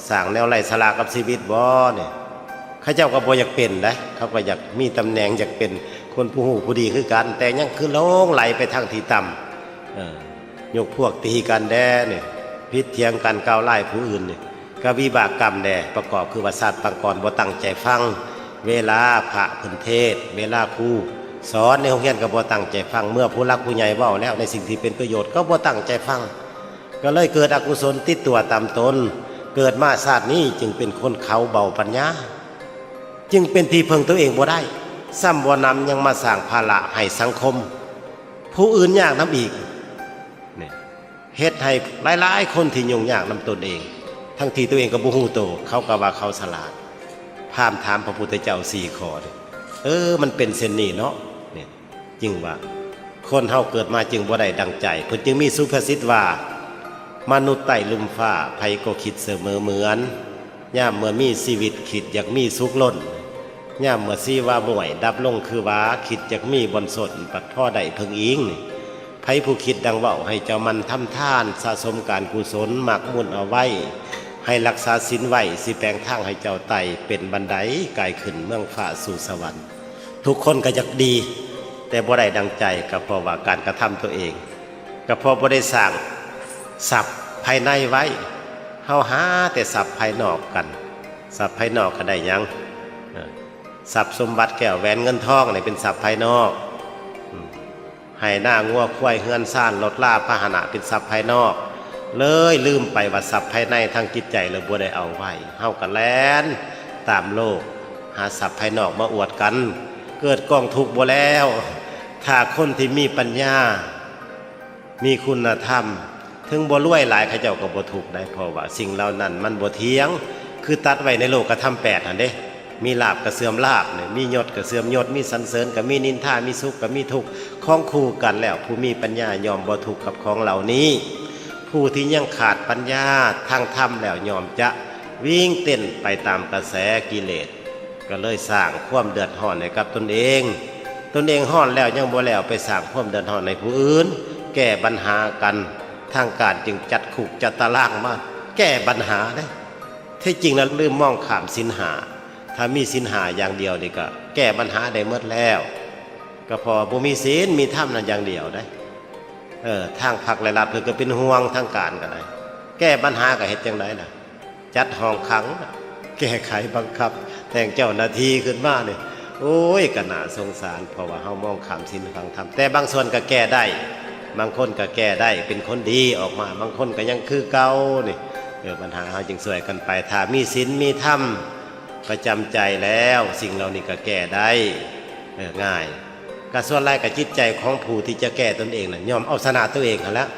สร้างแนวไร้สาระกับชีวิตบ่เนี่ยข้าเจ้าก็บ่อยากเป็นนะเขาก็อยากมีตำแหน่งอยากเป็นคนผู้หูผู้ดีคือกันแต่ยังคือลงไหลไปทางที่ต่ำยกพวกตีกันแด่เนี่ยพิษเถียงกันก้าวไล่ผู้อื่นเนี่ยก็วิบากกรรมแด่ประกอบคือว่าสัตว์ปังกรบ่ตั้งใจฟัง เวลาพระพุนเทศเวลาครูสอนในโรงเรียนก็บ่ตั้งใจฟังเมื่อผู้หลักผู้ใหญ่เว้าแล้วในสิ่งที่เป็นประโยชน์ก็บ่ตั้งใจฟังก็เลยเกิดอกุศลติดตัวตามตนเกิดมาชาตินี้จึงเป็นคนเขาเบาปัญญาจึงเป็นที่พึ่งตัวเองบ่ได้ซ้ำบ่นำยังมาสร้างภาระให้สังคมผู้อื่นยากน้ำอีกนี่เฮ็ดให้หลายๆคนที่ยุ่งยากน้ำตนเองทั้งที่ตัวเองก็บ่ฮู้โตเขาก็ว่าเขาฉลาดพามถามพระพุทธเจ้า4ข้อมันเป็นเช่นนี้เนาะเนี่ยจึงว่าคนเฮาเกิดมาจึงบ่ได้ดังใจเพิ่นจึงมีสุภาษิตว่ามนุษย์ใต้ลุ่มฟ้าไผก็คิดเสมอเหมือนย่ามเมื่อมีชีวิตคิดอยากมีสุขล้นย่ามเมื่อซีว่าม่วยดับลงคือว่าคิดอยากมีบนสนปัดพ่อได้เพิ่งอิงไผผู้คิดดังเว้าให้เจ้ามันทำทานสะสมการกุศลหมักมุ่นเอาไว้ให้รักษาศีลไว้สิแปลงทางให้เจ้าไต่เป็นบันไดกายขึ้นเมืองฟ้าสู่สวรรค์ทุกคนก็อยากดีแต่บ่ได้ดังใจก็เพราะว่าการกระทำตัวเองก็เพราะบ่ได้สร้างทรัพย์ภายในไว้เฮาหาแต่ทรัพย์ภายนอกกันทรัพย์ภายนอกก็ได้ยังทรัพย์สมบัติแก้วแหวนเงินทองนี่เป็นทรัพย์ภายนอกให้หน้างัวควายเฮือนซ่านรถลาพาหนะเป็นทรัพย์ภายนอกเลยลืมไปว่าทรัพย์ภายในทางจิตใจเราบ่ได้เอาไว้เฮากันแล่นตามโลกหาทรัพย์ภายนอกมาอวดกันเกิดกองทุกข์บ่แล้วถ้าคนที่มีปัญญามีคุณธรรมถึงบ่รวยหลายเขาเจ้าก็บ่ทุกข์ได้เพราะว่าสิ่งเหล่านั้นมันบ่เที่ยงคือตัดไว้ในโลกธรรม8นั่นเด้มีลาภก็เสื่อมลาภเนี่ยมียศก็เสื่อมยศมีสรรเสริญก็มีนินทามีสุขก็มีทุกข์ของคู่กันแล้วผู้มีปัญญายอมบ่ทุกข์กับของเหล่านี้ผู้ที่ยังขาดปัญญาทางธรรมแล้วยอมจะวิ่งเต้นไปตามกระแสกิเลสก็เลยสร้างความเดือดร้อนให้กับตนเองร้อนแล้วยังบ่แล้วไปสร้างความเดือดร้อนในผู้อื่นแก้ปัญหากันทางการจึงจัดคุกจัดตารางมาแก้ปัญหาได้ที่จริงแล้วลืมมองข้ามศีลห้าถ้ามีศีลห้าอย่างเดียวนี่ก็แก้ปัญหาได้หมดแล้วก็พอบ่มีศีลมีธรรมนั่นอย่างเดียวได้ทางพรรคและรัฐเพิ่นก็เป็นห่วงทางการก็ได้แก้ปัญหาก็เฮ็ดจังได๋ล่ะจัดห้องขังแก้ไขบังคับแต่งเจ้าหน้าที่ขึ้นมานี่โอ้ยก็น่าสงสารเพราะว่าเฮามองข้ามศีลข้ามธรรมแต่บางส่วนก็แก้ได้บางคนก็แก้ได้เป็นคนดีออกมาบางคนก็ยังคือเก่านี่ปัญหาเฮาจึงช่วยกันไปถ้ามีศีลมีธรรมประจำใจแล้วสิ่งเหล่านี้ก็แก้ได้ง่ายก็ส่วนหลายกับจิตใจของผู้ที่จะแก้ตนเองน่ะยอมเอาชนะตัวเองกันแล้ว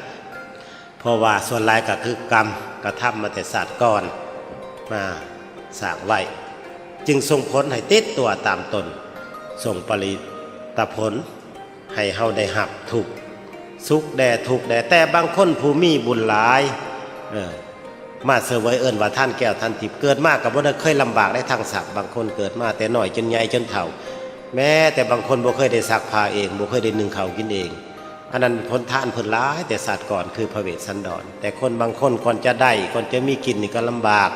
เพราะว่าส่วนหลายก็คือกรรมกระทำมาแต่ศาสตร์ก่อนมาสร้างไว้จึงส่งผลให้ติดตัวตามตนส่งปริตผลให้เฮาได้หับทุกข์สุขแด่ทุกข์แด่แต่บางคนผู้มีบุญหลายมาเสวยว่าท่านแก้วท่านทิพย์เกิดมากกับบ่ได้เคยลำบากได้ทางศักดิ์บางคนเกิดมาแต่น้อยจนใหญ่จนเฒ่าแม้แต่บางคนบ่เคยได้ซักผ้าเองบ่เคยได้นึ่งข้าวกินเองอันนั้นพ้นทานเพิ่นหลายแต่ศาสตร์ก่อนคือพระเวสสันดรแต่คนบางคนก่อนจะได้ก่อนจะมีกินนี่ก็ลำบาก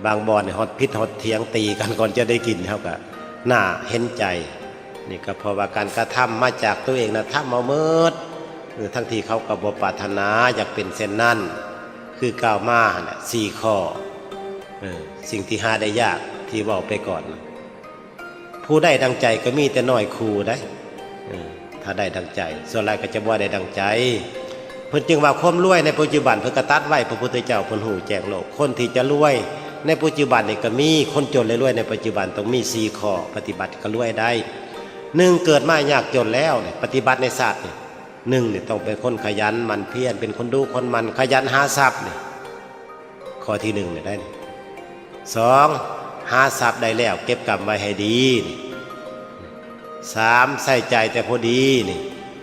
บางบ่อนนี่ฮอดพิษฮอดเถียงตีกันก่อนจะได้กินเฮาก็น่าเห็นใจนี่ก็เพราะว่าการกระทำมาจากตัวเองนะทำเอาเมิดทั้งที่เขาก็บ่ปรารถนาอยากเป็นเช่นนั้นคือกล่าวมาน่ะ4ข้อสิ่งที่หาได้ยากที่เว้าไปก่อนผู้ได้ดังใจก็มีแต่น้อยคู่ได้ถ้าได้ดังใจส่วนหลายก็จะบ่ได้ดังใจเพิ่นจึงว่าความรวยในปัจจุบันเพิ่นก็ตัดไว้พระพุทธเจ้าเพิ่นฮู้แจ้งโลกคนที่จะรวยในปัจจุบันนี่ก็มีคนจนและรวยในปัจจุบันต้องมี4ข้อปฏิบัติก็รวยได้1เกิดมายากจนแล้วเนี่ยปฏิบัติในศาสตร์นี่1นี่ต้องเป็นคนขยันหมั่นเพียรเป็นคนดูคนมันขยันหาทรัพย์นี่ข้อที่1นี่ได้2หาทรัพย์ได้แล้วเก็บกำไว้ให้ดี3ใส่ใจแต่พอดีนี่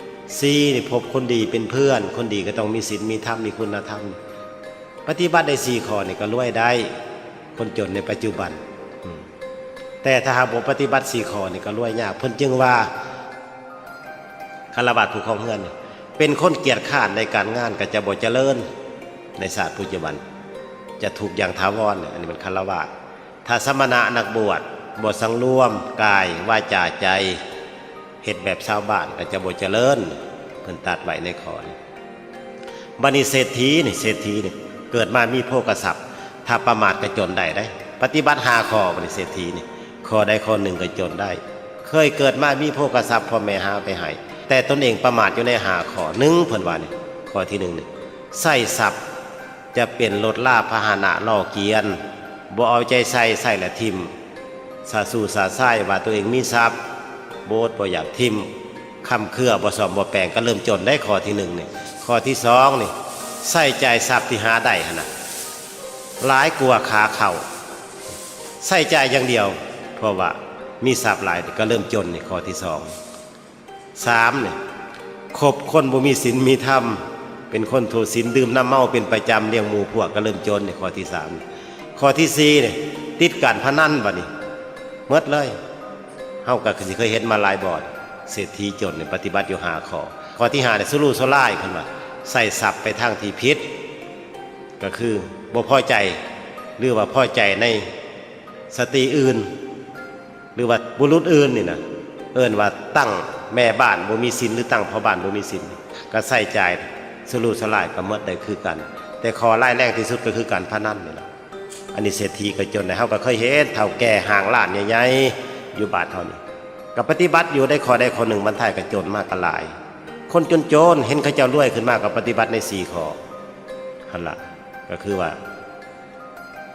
4นี่พบคนดีเป็นเพื่อนคนดีก็ต้องมีศีลมีธรรมมีคุณธรรมปฏิบัติได้4ข้อนี่ก็รวยได้คนจนในปัจจุบันแต่ถ้าหากบ่ปฏิบัติ4ข้อนี่ก็รวยยากเพิ่นจึงว่าคฤหัสถ์ผู้ครองเรือนเป็นคนเกียจคร้านในการงานก็จะบ่เจริญในศาสตร์ปัจจุบันจะถูกอย่างถาวรอันนี้มันคฤหัสถ์ถ้าสมณะนักบวชบ่สังรวมกายวาจาใจเฮ็ดแบบชาวบ้านก็จะบ่เจริญเพิ่นตัดไว้ในข้อนี้บัดนี้เศรษฐีนี่เกิดมามีโภคทรัพย์ถ้าประมาทก็จนได้ปฏิบัติ5ข้อบัดนี้เศรษฐีนี่ ข้อใดข้อหนึ่งก็จนได้เคยเกิดมามีโภคทรัพย์พ่อแม่หาไปให้แต่ตนเองประมาทอยู่ในหาข้อหนึ่งเพิ่นว่านี่ข้อที่หนึ่งนี่ใส่ทรัพย์จะเป็นรถลาพาหนะล่อเกียรบ่เอาใจใส่และทิมสาสู่สาซ่ายว่าตัวเองมีทรัพย์โบสบ่อยากทิมคำเครือบ่สอมบ่แปลงก็เริ่มจนได้ข้อที่หนึ่งนี่ข้อที่สองนี่ใส่ใจทรัพย์ที่หาได้หั่นน่ะหลายกลัวขาเข่าใส่ใจอย่างเดียวเพราะว่ามีทรัพย์หลายก็เริ่มจนนี่ข้อที่สองสามเนี่ยคบคนบ่มีศีลมีธรรมเป็นคนโทศีลดื่มน้ำเมาเป็นประจำเลี้ยงหมู่พวกก็เริ่มจนนี่ข้อที่สามข้อที่สี่เนี่ยติดการพนันบัดนี้หมดเลยเฮาก็สิเคยเห็นมาหลายบ่อนเศรษฐีจนเนี่ยปฏิบัติอยู่ข้อที่ห้าเนี่ยสุรุ่ยสุร่ายเพิ่นว่าใส่ทรัพย์ไปทางที่ผิดก็คือบ่พอใจหรือว่าพอใจในสตรีอื่นหรือว่าบุรุษอื่นนี่นะเอิ้นว่าตั้งแม่บ้านบ่มีศีลหรือตั้งพ่อบ้านบ่มีศีลก็ใส่ใจสุรุ่ยสุร่ายก็หมดได้คือกันแต่ข้อร้ายแรงที่สุดก็คือการพนันนี่ล่ะอันนี้เศรษฐีก็จนเฮาก็เคยเห็นเฒ่าแก่ห่างล้านใหญ่ๆอยู่บ้านเท่านี้ก็ปฏิบัติอยู่ได้ข้อใดข้อหนึ่งบรรทายก็จนมากก็หลายคนจนเห็นเขาเจ้ารวยขึ้นมากก็ปฏิบัติใน4ข้อหั่นล่ะก็คือว่า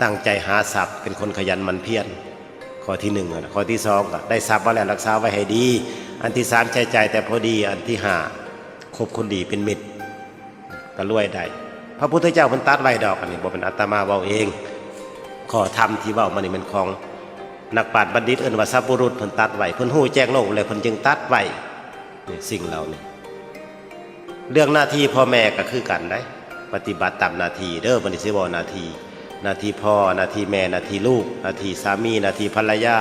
ตั้งใจหาทรัพย์เป็นคนขยันหมั่นเพียรข้อที่หนึ่งข้อที่สองก็ได้ทรัพย์มาแล้วรักษาไว้ให้ดีอันที่สามใช้จ่ายแต่พอดีอันที่ห้าคบคนดีเป็นมิตรก็รวยได้พระพุทธเจ้าเพิ่นตรัสไว้ดอกอันนี้บ่เป็นอาตมาเว้าเองข้อธรรมที่เว้ามานี่มันของนักปราชญ์บัณฑิตเอิ้นว่าสัพพุรุษเพิ่นตรัสไว้เพิ่นฮู้แจ้งโลกเลยเพิ่นจึงตรัสไว้นี่สิ่งเหล่านี้เรื่องหน้าที่พ่อแม่ก็คือกันได้ปฏิบัติตามหน้าที่เด้อบ่ได้สิเว้าหน้าที่พ่อหน้าที่แม่หน้าที่ลูกหน้าที่สามีหน้าที่ภรรยา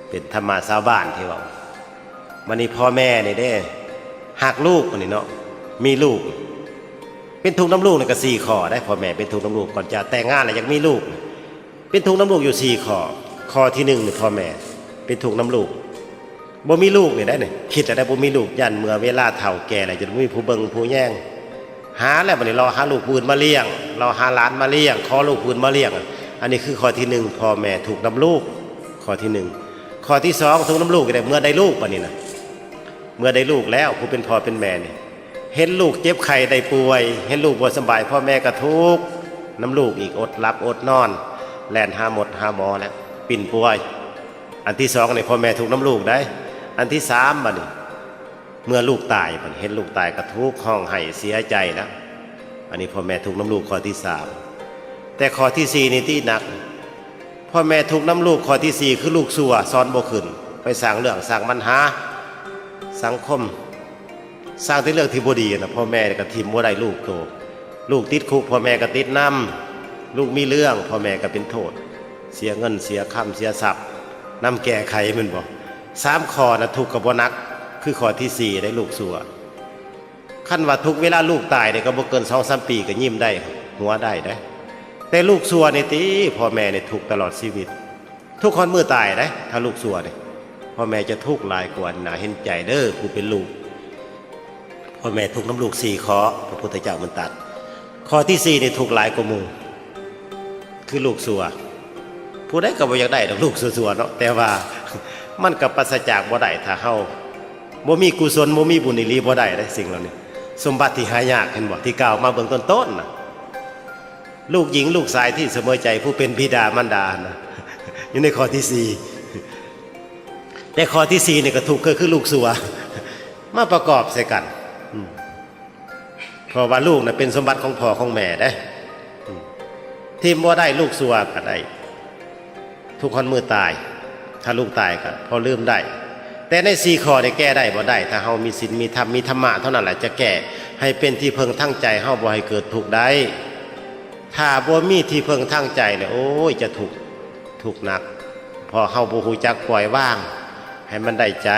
เป็นธรรมะชาวบ้านที่ว่าวันนี้พ่อแม่นี่เด้หักลูกนี่เนาะมีลูกเป็นทุกข์น้ำลูกนี่ก็4ข้อได้พ่อแม่เป็นทุกข์น้ำลูกก่อนจะแต่งงานแล้วยังมีลูกเป็นทุกข์น้ำลูกอยู่4ข้อที่1นี่พ่อแม่เป็นทุกข์น้ำลูกบ่มีลูกนี่ได้นี่คิดได้บ่มีลูกยันเมื่อเวลาเฒ่าแก่แล้วจะมีผู้เบิ่งผู้แย่งหาแล้วบัดนี้รอหาลูกปืนมาเลี้ยงรอหาหลานมาเลี้ยงขอลูกปืนมาเลี้ยงอันนี้คือข้อที่1พ่อแม่ถูกน้ำลูกข้อที่1ข้อที่2ถูกน้ำลูกได้เมื่อได้ลูกบัดนี้นะเมื่อได้ลูกแล้วผู้เป็นพ่อเป็นแม่นี่เห็นลูกเจ็บไข้ได้ป่วยเห็นลูกบ่สบายพ่อแม่ก็ทุกข์น้ำลูกอีกอดหลับอดนอนแล่นหาหมดหาหมอแล้วปิ่นป่วยอันที่2นี่พ่อแม่ถูกน้ำลูกได้อันที่3บัดนี้เมื่อลูกตายมันเห็นลูกตายกระทุกห้องไห้เสียใจนะอันนี้พ่อแม่ถูกน้ำลูกข้อที่3แต่ข้อที่4นี่ที่หนักพ่อแม่ถูกน้ำลูกข้อที่4คือลูกสัวซ้อนบ่ขึ้นไปสร้างเรื่องสร้างปัญหาสังคมสร้างแต่เรื่องที่บ่ดีนะพ่อแม่ก็ทิ่มบ่ได้ลูกโตลูกติดคุกพ่อแม่ก็ติดน้ำลูกมีเรื่องพ่อแม่ก็เป็นโทษเสียเงินเสียคำเสียทรัพย์นำแก้ไขมันบ่3ข้อนะทุกข์กับบ่หนักคือข้อที่4ได้ลูกสัวขั้นว่าทุกเวลาลูกตายเนี่ยก็บ่เกิน 2-3 ปีก็ยิ้มได้หัวได้แต่ลูกสัวนี่ติพ่อแม่เนี่ยทุกตลอดชีวิตทุกคนมือตายได้ถ้าลูกสัวเนี่ยพ่อแม่จะทุกข์หลายกว่าน่าเห็นใจเด้อผู้เป็นลูกพ่อแม่ทุกน้ำลูก4ข้อพระพุทธเจ้ามันตัดข้อที่4นี่ทุกข์หลายกว่าหมู่คือลูกสัวผู้ใดก็บ่อยากได้ดอกลูกสัวๆเนาะแต่ว่ามันก็ปราศจากบ่ได้ถ้าเฮาบ่มีกุศลบ่มีบุญอีหลีบ่ได้ได้สิ่งเหล่านี้สมบัติที่หายากเห็นบ่ที่กล่าวมาเบื้องต้นๆน่ะลูกหญิงลูกชายที่เสมอใจผู้เป็นบิดามารดานะอยู่ในข้อที่4แต่ข้อที่4นี่ก็ถูกคือลูกสัวมาประกอบใส่กันเพราะว่าลูกน่ะเป็นสมบัติของพ่อของแม่เด้ที่บ่ได้ลูกสัวก็ได้ทุกคนมือตายถ้าลูกตายก็พอลืมได้แต่ใน4ข้อนี่แก้ได้บ่ได้ถ้าเฮามีศีลมีธรรมมีธรรมะเท่านั้นแหละจะแก้ให้เป็นที่พึ่งทางใจเฮาบ่ให้เกิดทุกข์ได้ถ้าบ่มีที่พึ่งทางใจเนี่ยโอ้ยจะทุกข์หนักพอเฮาบ่ฮู้จักปล่อยวางให้มันได้ใจ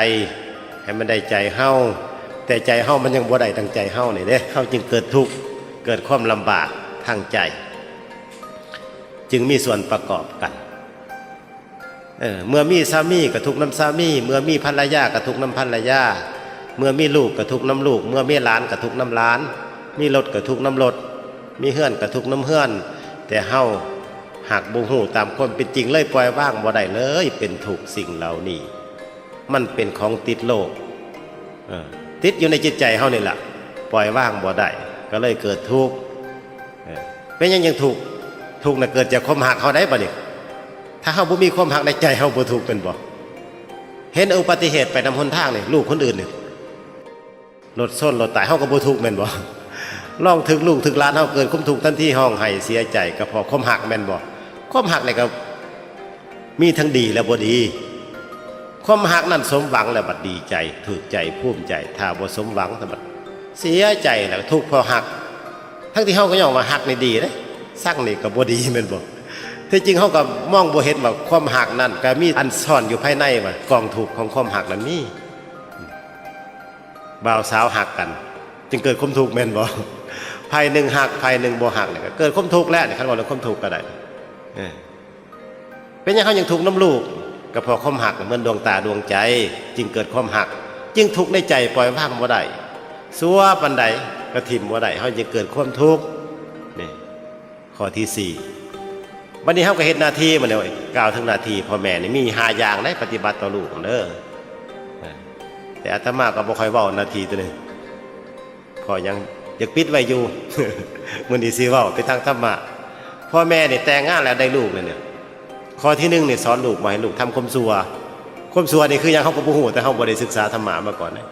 เฮาแต่ใจเฮามันยังบ่ได้ดังใจเฮานี่เด้เฮาจึงเกิดทุกข์เกิดความลำบากทางใจจึงมีส่วนประกอบกันเมื่อมีสามีก็ทุกข์น้ำสามีเมื่อมีภรรยาก็ทุกข์น้ำภรรยาเมื่อมีลูกก็ทุกข์น้ำลูกเมื่อมีหลานก็ทุกข์น้ำหลานมีรถก็ทุกข์น้ำรถมีเฮือนก็ทุกข์น้ำเฮือนแต่เฮา หากบ่ฮู้ตามความเป็นจริงเลยปล่อยว่างบ่ได้เลยเป็นทุกข์สิ่งเหล่านี้มันเป็นของติดโลกติดอยู่ในจิตใจเฮานี่แหละปล่อยว่างบ่ได้ก็เลยเกิดทุกข์เป็นยังทุกข์ทุกข์น่ะเกิดจากความหักเฮาได้บ่นี่ถ้าเฮาบ่มีความหักในใจเฮาบ่ทุกข์เป็นบ่เห็นอุบัติเหตุไปนำหนทางนี่ลูกคนอื่นนี่รถชนรถตายเฮาก็บ่ทุกข์แม่นบ่ลองถึกลูกถึกหลานเฮาเกิดความทุกข์ทันทีห้องไห้เสียใจก็เพราะความหักแม่นบ่ความหักนี่ก็มีทั้งดีและบ่ดีความหักนั้นสมหวังแล้วบัดดีใจถูกใจภูมิใจถ้าบ่สมหวังก็บัดเสียใจแล้วทุกข์เพราะหักทั้งที่เฮาก็ย่อมว่าหักนี่ดีเด้สร้างนี่ก็บ่ดีแม่นบ่ที่จริงเฮาก็มองบ่เห็นว่าความหักนั้นก็มีอันซ่อนอยู่ภายในว่ากองทุกข์ของความหักนั้นมีบ่าวสาวหักกันจึงเกิดความทุกข์แม่นบ่ภายหนึ่งหักภายหนึ่งบ่หักนี่ก็เกิดความทุกข์แล้วนี่คันว่าเรื่องความทุกข์ก็ได้เป็นหยังเขายังทุกข์น้ำลูกก็เพราะความหักเหมือนดวงตาดวงใจจึงเกิดความหักจึงทุกข์ในใจปล่อยว่างบ่ได้สัวปานใดก็ทิ่มบ่ได้เขาจึงเกิดความทุกข์นี่ข้อที่4วันนี้เขาก็เฮ็ดหน้าที่มันเลยกล่าวถึงหน้าที่พ่อแม่นี่มี5อย่างในปฏิบัติต่อลูกเด้อแต่อาตมาก็บ่ค่อยเว้าหน้าที่ตัวนี้พอยังอยากปิดไว้อยู่ มื้อนี้สิเว้าไปทางธรรมะพ่อแม่นี่แต่งงานแล้วได้ลูกเนี่ยข้อที่1นี่สอนลูกมาให้ลูกทำความชั่วความชั่วนี่คือยังเฮาก็บ่ฮู้แต่เฮาบ่ได้ศึกษาธรรมะมาก่อนนะ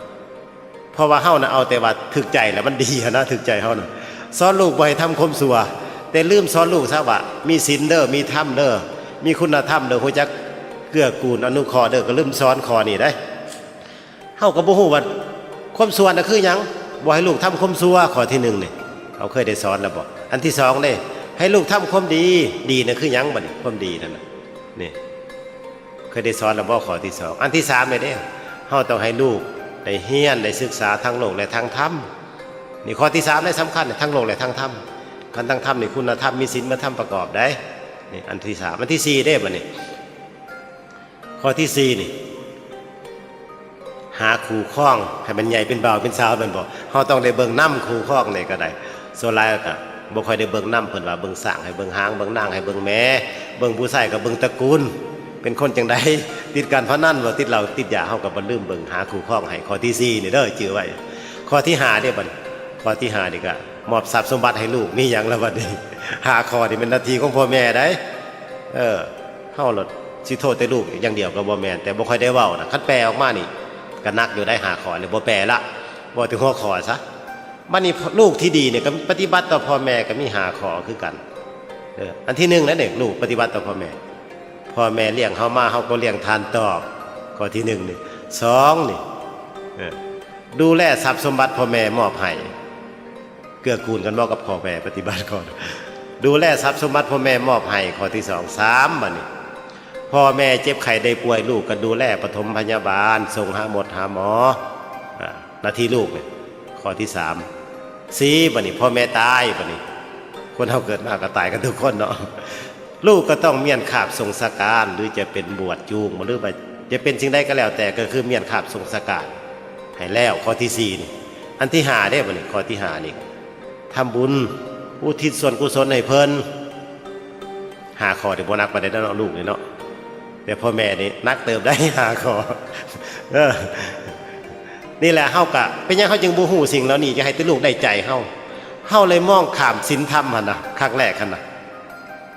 เพราะว่าเฮาน่ะเอาแต่ว่าถึกใจแล้วมันดีนะถึกใจเฮาน่ะสอนลูกบ่ให้ทำความชั่วแต่ลืมสอนลูกซะว่ามีศีลเด้อมีธรรมเด้อมีคุณธรรมเด้อฮู้จักเกื้อกูลอนุเคราะห์เด้อก็ลืมสอนข้อนี้ได้เฮาก็บ่ฮู้ว่าความชั่วน่ะคือหยังบ่ให้ลูกทำความชั่วข้อที่1นี่เขาเคยได้สอนแล้วบ่อันที่2นี่ให้ลูกทำความดีดีน่ะคือหยังบัดนี้ความดีนั่นน่ะนี่เคยได้สอนแล้วบ่ข้อที่2อันที่3นี่เด้เฮาต้องให้ลูกได้เรียนได้ศึกษาทั้งโลกและทั้งธรรมนี่ข้อที่3นี่สำคัญทั้งโลกและทั้งธรรมคันทั้งธรรมนี่คุณธรรมมีศีลธรรมประกอบได้นี่อันที่3อันที่4เด้บัดนี้ข้อที่4นี่หาคู่ครองให้มันใหญ่เป็นบ่าวเป็นสาวแม่นบ่เฮาต้องได้เบิ่งนำคู่ครองนี่ก็ได้ส่วนหลายก็บ่ค่อยได้เบิ่งนำเพิ่นว่าเบิ่งสร้างให้เบิ่งหางเบิ่งนางให้เบิ่งแม่เบิ่งผู้ชายก็เบิ่งตระกูลเป็นคนจังได๋ติดการพนันบ่ติดเหล้าติดยาเฮาก็บ่ลืมเบิ่งหาคู่ครองให้ข้อที่4นี่เด้อจื้อไว้ข้อที่5เด้บัดข้อที่5นี่ก็มอบทรัพย์สมบัติให้ลูกมีหยังแล้วบัดนี้5ข้อนี่เป็นหน้าที่ของพ่อแม่ได้เฮาลดสิโทษแต่ลูกอย่างเดียวก็บ่แม่นแต่บ่ค่อยได้เว้านะคันแปลออกมานี่ก็นักอยู่ได้5ข้อนี่บ่แปลละบ่ถึงหัวข้อซะบัดนี้ลูกที่ดีเนี่ยก็ปฏิบัติต่อพ่อแม่ก็มี5ข้อคือกันอันที่1นะเด็กลูกปฏิบัติต่อพ่อแม่เลี้ยงเฮามาเฮาก็เลี้ยงทานตอบข้อที่1นี่2นี่ดูแลทรัพย์สมบัติพ่อแม่มอบให้เกื้อกูลกันบ่กับพ่อแม่ปฏิบัติก่อนดูแลทรัพย์สมบัติพ่อแม่มอบให้ข้อที่2 3บัดนี้พ่อแม่เจ็บไข้ได้ป่วยลูกก็ดูแลปฐมพยาบาลส่งหาหมอหน้าที่ลูกเนี่ยข้อที่3 4บัดนี้พ่อแม่ตายบัดนี้คนเฮาเกิดมาก็ตายกันทุกคนเนาะลูกก็ต้องเมียนขาบส่งสการหรือจะเป็นบวชจูงหรือว่าจะเป็นสิ่งใดก็แล้วแต่ก็คือเมียนขาบส่งสการให้แล้วข้อที่4นี่อันที่5ได้บัดนี้ข้อที่5นี่ทำบุญอุทิศส่วนกุศลให้เพิ่น5ข้อที่บ่นักปานใดเนาะลูกนี่เนาะแต่พ่อแม่นี่นักเติบได้5ข้อนี่แหละเฮากะเป็นหยังเฮาจึงบ่ฮู้สิ่งเหล่านี้จะให้แต่ลูกได้ใจเฮาเลยมองข้ามศีลธรรมหั่นน่ะครั้งแรกหั่นน่ะ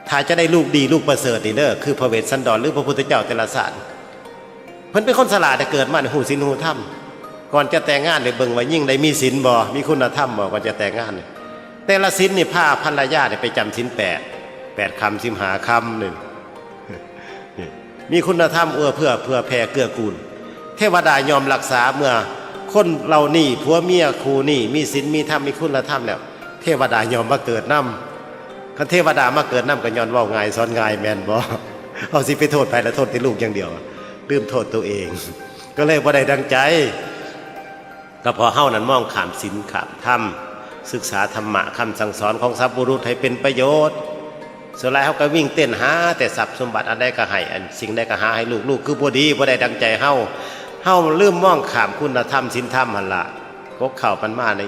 ถ้าจะได้ลูกดีลูกประเสริฐนี่เด้อคือพระเวสสันดรหรือพระพุทธเจ้าแต่ละศาสตร์เพิ่นเป็นคนฉลาดแต่เกิดมาฮู้ศีลฮู้ธรรมก่อนจะแต่งงานได้เบิ่งว่ายิ่งได้มีศีลบ่มีคุณธรรมบ่ก่อนจะแต่งงานนี่แต่ละศีลนี่พาภรรยาได้ไปจำศีล8คำ15คำนึงมีคุณธรรมเอื้อเพื่อแผ่เกื้อกูลเทวดายอมรักษาเมื่อคนเรานี่ผัวเมียคู่นี่มีศีลมีธรรมมีคุณธรรมแล้วเทวดายอมมาเกิดนำคันเทวดามาเกิดนำก็ย้อนเว้าง่ายสอนง่ายแม่นบ่เอาสิไปโทษไผแล้วโทษแต่ลูกอย่างเดียวลืมโทษตัวเองก็เลยบ่ได้ดังใจก็พอเฮานั้นมองข้ามศีลข้ามธรรมศึกษาธรรมะคำสั่งสอนของสัพบุรุษให้เป็นประโยชน์ส่วนหลายเฮาก็วิ่งเต้นหาแต่ทรัพย์สมบัติอันใดก็ให้อันสิ่งใดก็หาให้ลูกคือบ่ดีบ่ได้ดังใจเฮาลืมมองข้ามคุณธรรมศีลธรรมหั่นล่ะกกเข้าปันมาใน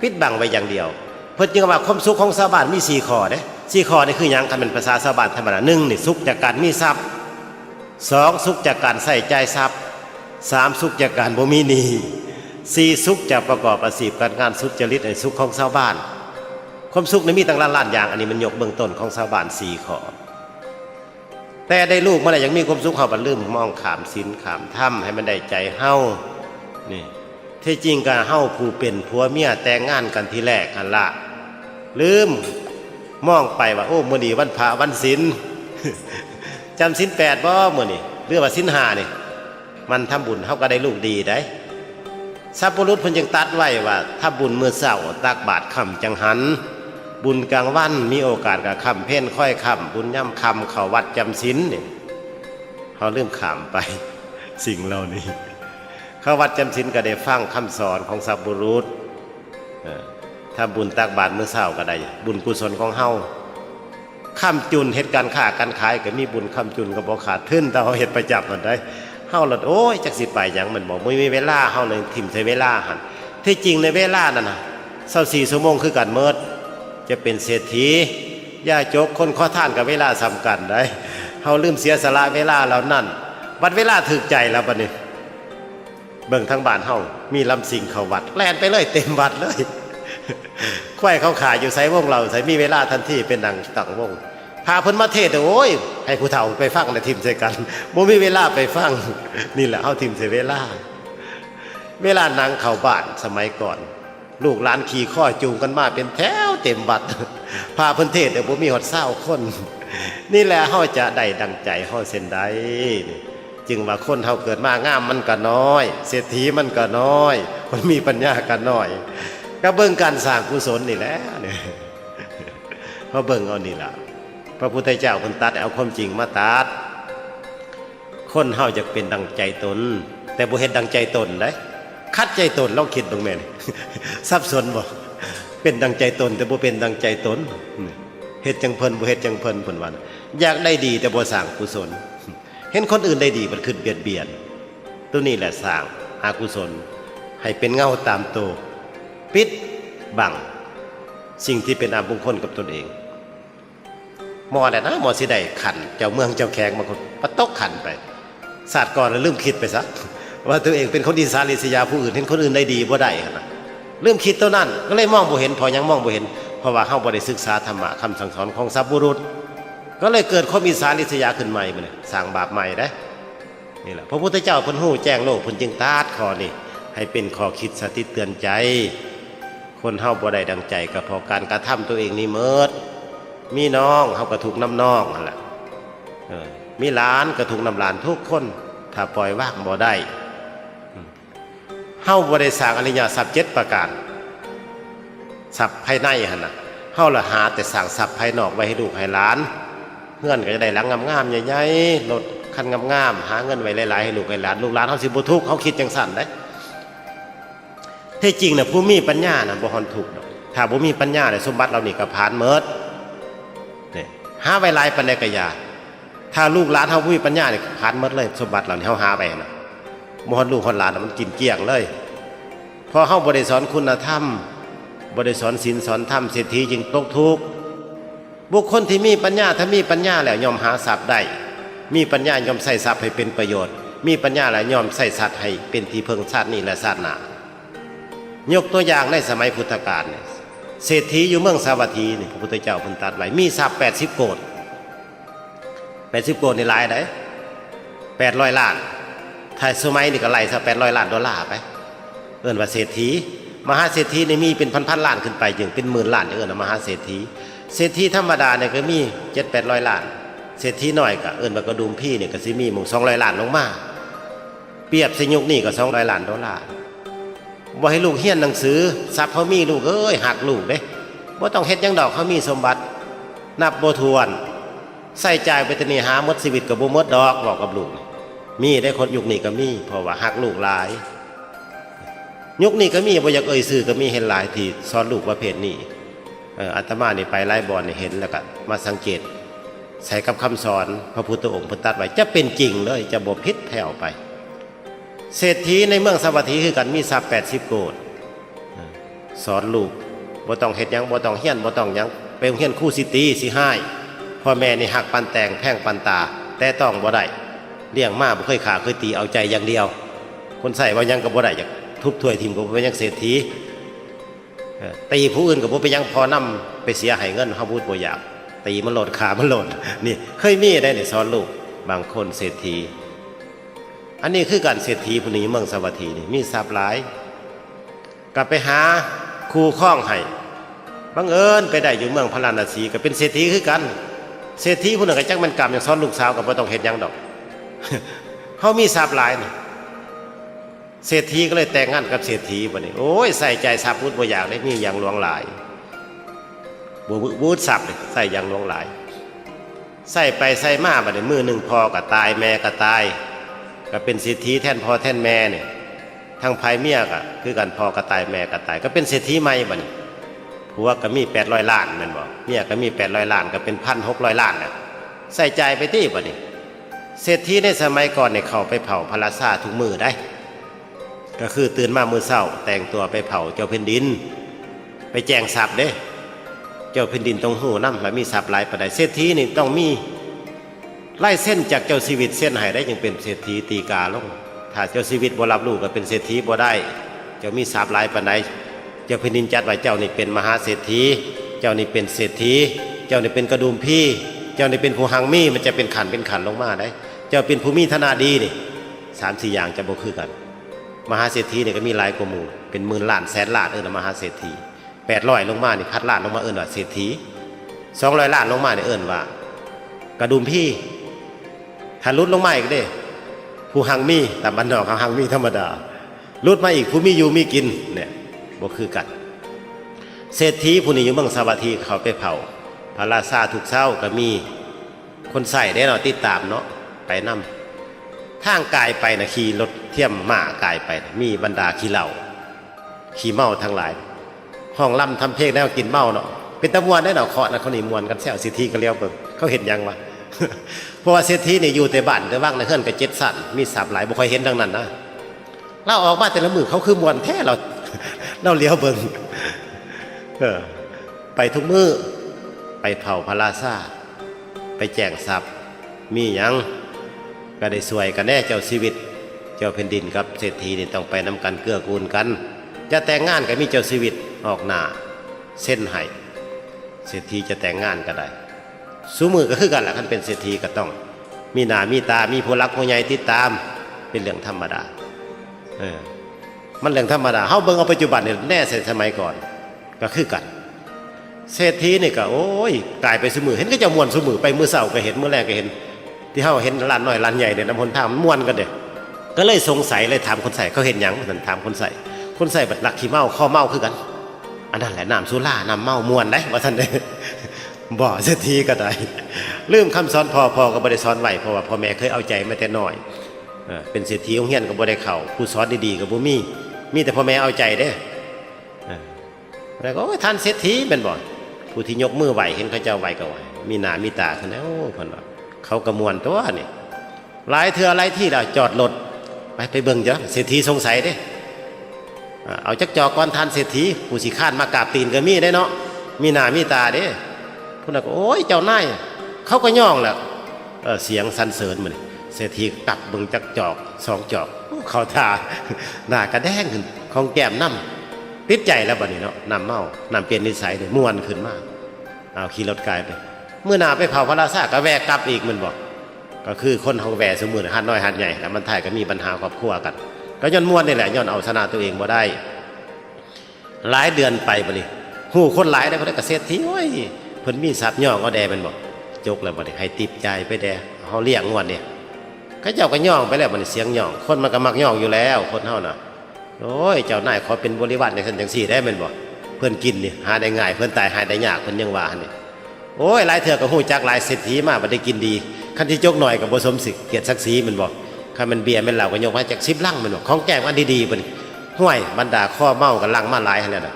ปิดบังไว้อย่างเดียวเพิ่นจึงว่าความสุขของชาวบ้านมี4ข้อเด้ 4ข้อนี่คือหยังคันเป็นภาษาชาวบ้านธรรมดา1นี่สุขจากการมีทรัพย์2สุขจากการใช้จ่ายทรัพย์3สุขจากการบ่มีหนี้4สุขจากประกอบอาชีพการงานสุจริตในสุขของชาวบ้านความสุขนี่มีตั้งล้านๆอย่างอันนี้มันยกเบื้องต้นของชาวบ้าน4ข้อแต่ได้ลูกมาแล้วยังมีความสุขเฮาบ่ลืมมองข้ามศีลข้ามธรรมให้มันได้ใจเฮานี่ที่จริงก็เฮาผู้เป็นผัวเมียแต่งงานกันทีแรกหั่นล่ะลืมมองไปว่าโอ้มื้อนี้วันพระวันศีล จำศีล8บ่มื้อนี้หรือว่าศีล5นี่มันทำบุญเฮาก็ได้ลูกดีได้สัพพุรุษเพิ่นจึงตัดไว้ว่าถ้าบุญมื้อเช้าตักบาตรค่ำจังหันบุญกลางวันมีโอกาสก็ค่ำเพ็ญค่อยค่ำบุญย่ำค่ำเข้าวัดจำศีลนี่เฮาลืมข้ามไป สิ่งเหล่านี้เข้าวัดจำศีลก็ได้ฟังคำสอนของสัพพุรุษถ้าบุญตักบาตรมื้อเช้าก็ได้บุญกุศลของเฮาค้ำจุนเฮ็ดการค้าการขายก็มีบุญค้ำจุนก็บ่ขาดทุนแต่เฮาเฮ็ดประจำนั่นได้เฮาละโอ้ยจักสิไปหยังมันบ่มีเวลาเฮาเลยทิ่มใช้เวลาหั่นที่จริงในเวลานั่นน่ะ24ชั่วโมงคือกันเมิดจะเป็นเศรษฐีย่าจกคนขอทานกับเวลาสำคัญได้เฮาลืมเสียสละเวลาเหล่านั้นบัดเวลาถึกใจแล้วบัดนี้เบิ่งทางบ้านเฮามีลำสิงเข้าวัดแล่นไปเลยเต็มวัดเลยควายเขาขายอยู่ไสวงเราไสมีเวลาทันทีเป็นดังตั้งวงพาเพิ่นมาเทศโอ้ยให้ผู้เฒ่าไปฟังน่ะทิ่มใส่กันบ่มีเวลาไปฟังนี่แหละเฮาทิ่มใส่เวลานั่งเข้าบ้านสมัยก่อนลูกหลานขี่ข้อจูงกันมาเป็นแถวเต็มบัดพาเพิ่นเทศบ่มีฮอด20คนนี่แหละเฮาจะได้ดังใจเฮาเส้นใดจึงว่าคนเฮาเกิดมางามมันก็น้อยเศรษฐีมันก็น้อยคนมีปัญญาก็น้อยก็เบิ่งการสร้างกุศลนี่แหละเนี่ยเฮาเบิ่งเอานี่ล่ะพระพุทธเจ้าเพิ่นตัดเอาความจริงมาตัดคนเฮาจะเป็นดังใจตนแต่บ่เฮ็ดดังใจตนได้คัดใจตนลองคิดเบิ่งแม่นสับสนบ่เป็นดังใจตนแต่บ่เป็นดังใจตนเฮ็ดจังเพิ่นบ่เฮ็ดจังเพิ่นเพิ่นว่าอยากได้ดีแต่บ่สร้างกุศลเห็นคนอื่นได้ดีมันขึ้นเบียดตัวนี้แหละสร้างอกุศลให้เป็นเงาตามตัวปิดบังสิ่งที่เป็นอามงคลกับตนเองหมอแต่นะหมอสิได้ขันเจ้าเมืองเจ้าแขกบางคนปะตกขันไปศาสตร์ก่อนแล้วลืมคิดไปซะว่าตัวเองเป็นคนดีสาริษยาผู้อื่นเห็นคนอื่นได้ดีบ่ได้ขนาดลืมคิดตัวนั้นก็เลยมองบ่เห็นพอยังมองบ่เห็นเพราะว่าเฮาบ่ได้ศึกษาธรรมะคำสั่งสอนของสัพพุรุษก็เลยเกิดความอิสาริษยาขึ้นใหม่มื้อนี้สร้างบาปใหม่ได้นี่แหละพระพุทธเจ้าเพิ่นฮู้แจ้งโลกเพิ่นจึงตรัสข้อนี้ให้เป็นข้อคิดสติเตือนใจคนเฮาบ่ได้ดังใจก็เพราะการกระทำตัวเองนี่เมิดมีน้องเฮาก็ถูกน้ำน้องนั่นแหละมีหลานก็ถูกน้ำหลานทุกคนถ้าปล่อยว่างบ่ได้เฮาบ่ได้สร้างอริยทรัพย์7ประการทรัพย์ภายในหั่นน่ะเฮาละหาแต่สร้างทรัพย์ภายนอกไว้ให้ลูกให้หลานเฮือนก็จะได้หลังงามๆใหญ่ๆรถคันงามๆหาเงินไว้หลายๆให้ลูกให้หลานลูกหลานเฮาสิบ่ทุกข์เฮาคิดจังซั่นเด้ที่จริงน่ะผู้มีปัญญาน่ะบ่ฮอนทุกข์ดอกถ้าบ่มีปัญญาเนี่ยสมบัติเหล่านี้ก็ผ่านเมิดนี่หาไว้หลายปานใดก็อย่าถ้าลูกหลานเฮาบ่มีปัญญาเนี่ยผ่านเมิดเลยสมบัติเหล่านี้เฮาหาไว้น่ะบ่ฮอนลูกฮอนหลานน่ะมันกินเกลี้ยงเลยพอเฮาบ่ได้สอนคุณธรรมบ่ได้สอนศีลสอนธรรมเศรษฐีจึงตกทุกข์บุคคลที่มีปัญญาถ้ามีปัญญาแล้วย่อมหาทรัพย์ได้มีปัญญาย่อมใช้ทรัพย์ให้เป็นประโยชน์มีปัญญาแล้วย่อมใช้ทรัพย์ให้เป็นที่พึ่งชาตินี้และชาติหน้ายกตัวอย่างในสมัยพุทธกาลเนี่ยเศรษฐีอยู่เมืองสาวัตถีนี่พระพุทธเจ้าเพิ่นตรัสไว้มีทรัพย์80 โกฏ80 โกฏนี่หลายได้800 ล้านถ้าสมัยนี่ก็ไล่ซะ800 ล้านดอลลาร์ไปเอิ้นว่าเศรษฐีมหาเศรษฐีนี่มีเป็นพันๆล้านขึ้นไปจึงเป็นหมื่นล้านเอิ้นว่ามหาเศรษฐีเศรษฐีธรรมดาเนี่ยก็มี700-800 ล้านเศรษฐีน้อยก็เอิ้นว่ากระดุมพี่เนี่ยก็สิมีหมู่200 ล้านลงมาเปรียบสิยุคนี้ก็200 ล้านดอลลาร์บ่ให้ลูกเรียนหนังสือทรัพย์เขามีลูกเอ้ยหักลูกเด้บ่ต้องเฮ็ดหยังดอกเขามีสมบัตินับบ่ถ้วนใส่จ่ายไปแต่นี่หาหมดชีวิตก็บ่หมดดอกบอกกับลูกมีได้คนยุคนี้ก็มีเพราะว่าหักลูกหลายยุคนี้ก็มีบ่อยากเอ่ยชื่อก็มีเห็นหลายที่สอนลูกประเภทนี้อาตมานี่ไปหลายบ่อนนี่เห็นแล้วก็มาสังเกตใส่กับคำสอนพระพุทธองค์เพิ่นตรัสไว้จะเป็นจริงเลยจะบ่ผิดแผ่วไปเศรษฐีในเมืองสาวัตถีคือกันมีทรัพย์80 โกฏสอนลูกบ่ต้องเฮ็ดหยังบ่ต้องเฮียนบ่ต้องหยัง ไปโรงเรียนครู่สิตีสิให้พ่อแม่นี่หักปันแต่งแพ่งปันตาแต่ต้องบ่ได้เลี้ยงมาบ่เคยขาเคยตีเอาใจอย่างเดียวคนใส่ว่ายังก็บ่ได้อยากทุบถ้วยทีมก็บ่เป็นยังเศรษฐีตีผู้อื่นก็บ่เป็นยังพอนำไปเสียให้เงินเฮาพูดบ่อยากตีมันโหลดขามันโหลดนี่เคยมีได้นี่สอนลูกบางคนเศรษฐีอันนี้คือการเศรษฐีผู้นี้เมืองสวัสดีนี่มีทรัพย์หลายกลับไปหาครูข้องให้บังเอิญไปได้อยู่เมืองพระราณสีก็เป็นเศรษฐีคือกันเศรษฐีผู้นึงก็จักมันกรรมอย่างสอนลูกสาวก็บ่ต้องเฮ็ดหยังดอก เขามีทรัพย์หลายนี่เศรษฐีก็เลยแต่งงานกับเศรษฐีบัดนี้โอ้ยใส่ใจทรัพย์พุทธบ่อยากได้มีอย่างหลวงหลายบ่บูดทรัพย์ใส่อย่างหลวงหลายใส่ไปใส่มาบัดนี้มือหนึ่งพ่อก็ตายแม่ก็ตายก็เป็นเศรษฐีแทนพ่อแทนแม่เนี่ยทั้งภายเมียก็คือกันพ่อก็ตายแม่ก็ตายก็เป็นเศรษฐีใหม่บัดนี้ผัวก็มี800 ล้านแม่นบ่เมียก็มี800 ล้านก็เป็น1,600 ล้านน่ะใส่ใจไปที่บัดนี้เศรษฐีในสมัยก่อนเนี่ยเขาไปเผาพระราชาทุกมือได้ก็คือตื่นมามื้อเช้าแต่งตัวไปเผาเจ้าแผ่นดินไปแจ้งทรัพย์เด้เจ้าแผ่นดินต้องหู้นำว่ามีทรัพย์หลายปานใดเศรษฐีนี่ต้องมีไล่เส้นจากเจ้าชีวิตเส้นให้ได้จึงเป็นเศรษฐีตีกาลงถ้าเจ้าชีวิตบ่รับรู้ก็เป็นเศรษฐีบ่ได้เจ้ามีทรัพย์หลายปานใดเจ้าแผ่นดินจัดไว้เจ้านี่เป็นมหาเศรษฐีเจ้านี่เป็นเศรษฐีเจ้านี่เป็นกระดุมพี่เจ้านี่เป็นผู้หังมีมันจะเป็นขันลงมาได้เจ้าเป็นผู้มีธนาดีนี่3-4อย่างจะบ่คือกันมหาเศรษฐีนี่ก็มีหลายกว่าหมู่เป็นหมื่นล้านแสนล้านมหาเศรษฐี800ลงมานี่พัดล้านลงมาว่าเศรษฐี200 ล้านลงมานี่ว่ากระดุมพี่ถ้าลุดลงมาอีกเด้ผู้หังมีแต่บ้านนอกหังมีธรรมดาลุดมาอีกผู้มีอยู่มีกินเนี่ยบ่คือกันเศรษฐีผู้นี้อยู่เมืองสาวัตถีเขาไปเผาพระราชาทุกเช้าก็มีคนใส่ได้เนาะติดตามเนาะไปนำทางกายไปนะขี่รถเทียมม้ากายไปนะมีบรรดาขี้เหล้าขี้เมาทั้งหลายห้องล่ำทำเพลงแล้วกินเมาเนาะเป็นตะมวนได้เนาะเคาะนะเขานี่มวนกันแซวเศรษฐีก็เลี้ยวเบิ่งเขาเห็นยังวะ เพราะว่าเศรษฐีนี่อยู่แต่บ้านแต่ว่างในเฮือนก็7 สั่นมีทรัพย์หลายบ่ค่อยเห็นดังนั้นนะเราออกมาแต่ละมือเขาคือมวนแท้เรา เราเลี้ยวเบิ่งไปทุกมือไปเผาพระราชาไปแจงทรัพย์มีหยังก็ได้สวยกันแน่เจ้าชีวิตเจ้าแผ่นดินกับเศรษฐีนี่ต้องไปนำกันเกื้อกูลกันจะแต่งงานก็มีเจ้าชีวิตออกหน้าเส้นให้เศรษฐีจะแต่งงานก็ได้สูมือก็คือกันแหละคันเป็นเศรษฐีก็ต้องมีหน้ามีตามีผู้รักผู้ใหญ่ติดตามเป็นเรื่องธรรมดามันเรื่องธรรมดาเฮาเบิ่งเอาปัจจุบันนี่แน่เสร็จสมัยก่อนก็คือกันเศรษฐีนี่ก็โอ้ยกลายไปซุมือเห็นก็จะม่วนซุมือไปมื้อเช้าก็เห็นมื้อแรกก็เห็นที่เฮาเห็นร้านน้อยร้านใหญ่เนี่ยน้ำหนทางมันม่วนกันเด้ก็เลยสงสัยเลยถามคนใส่เขาเห็นหยังนั่นถามคนใส่บัดลักขี้เมาข้อเมาคือกันอันนั้นแหละน้ำสุราน้ำเมาม่วนได้ว่าท่านได้บ่เศรษฐีก็ได้ลืมคำสอนพ่อก็บ่ได้สอนไว้เพราะว่าพ่อแม่เคยเอาใจมาแต่น้อยเป็นเศรษฐีโรงเรียนก็บ่ได้เข้าผู้สอนดีๆก็บ่มีแต่พ่อแม่เอาใจเด้แล้วก็ท่านเศรษฐีเป็นบ่ผู้ที่ยกมือไหวเห็นเขาเจ้าไหวก็ไหวมีหน้ามีตาขึ้นแล้วโอ้เพิ่นว่าเขาก็ม่วนตัวนี่หลายเทื่อหลายที่ล่ะจอดรถไปเบิ่งจ้ะเศรษฐีสงสัยเด้เอาจักจอก่อนท่านเศรษฐีผู้สิคร้านมากราบตีนก็มีได้เนาะมีหน้ามีตาเด้พุ่นน่ะก็โอ้ยเจ้านายเขาก็ย่องแหละเสียงสรรเสริญมื้อนี้เศรษฐีตักเบิ่งจักจอก2 จอกเขาท่าหน้ากระแดงขึ้นของแก้มน้ำติดใจแล้วบัดนี้เนาะน้ำเมาน้ำเปลี่ยนนิสัยเลยม่วนขึ้นมาเอาขี่รถกายไปเมื่อหน้าไปเผาพระราชาก็แวะกลับอีกมันบอกก็คือคนเฮาแวะซุมื้อหัดน้อยหัดใหญ่แล้วมันท้ายก็มีปัญหาครอบครัวกันก็ย้อนม่วนนี่แหละย้อนเอาชนะตัวเองบ่ได้หลายเดือนไปบัดนี้ฮู้คนหลายได้บ่ได้ก็เศรษฐีโอ้ยเพิ่นมีทรัพย์ย่องเอาแดมันบอกจกแล้วบัดนี้ให้ติบใจไปแดเฮาเลี้ยงงวดนี่เขาเจ้าก็ย่องไปแล้วบัดนี้เสียงย่องคนมันก็มักย่องอยู่แล้วคนเฮาน่ะโอ้ยเจ้านายขอเป็นบริวารในซั่นจังซี่ได้แม่นบ่เพิ่นกินนี่หาได้ง่ายเพิ่นตายหาได้ยากเพิ่นยังว่านี่โอ้ยหลายเทื่อก็ฮู้จักหลายเศรษฐีมาบ่ได้กินดีคันที่จกหน่อยก็บ่สมศิษย์เกียรติศักดิ์ศรีแม่นบ่คันมันเบียร์แม่นเหล้าก็ยกมาจาก10 ลังแม่นบ่ของแก้มอันดีๆเพิ่นห้วยบรรดาข้อเมาก็ลังมาหลายหั่นแหละ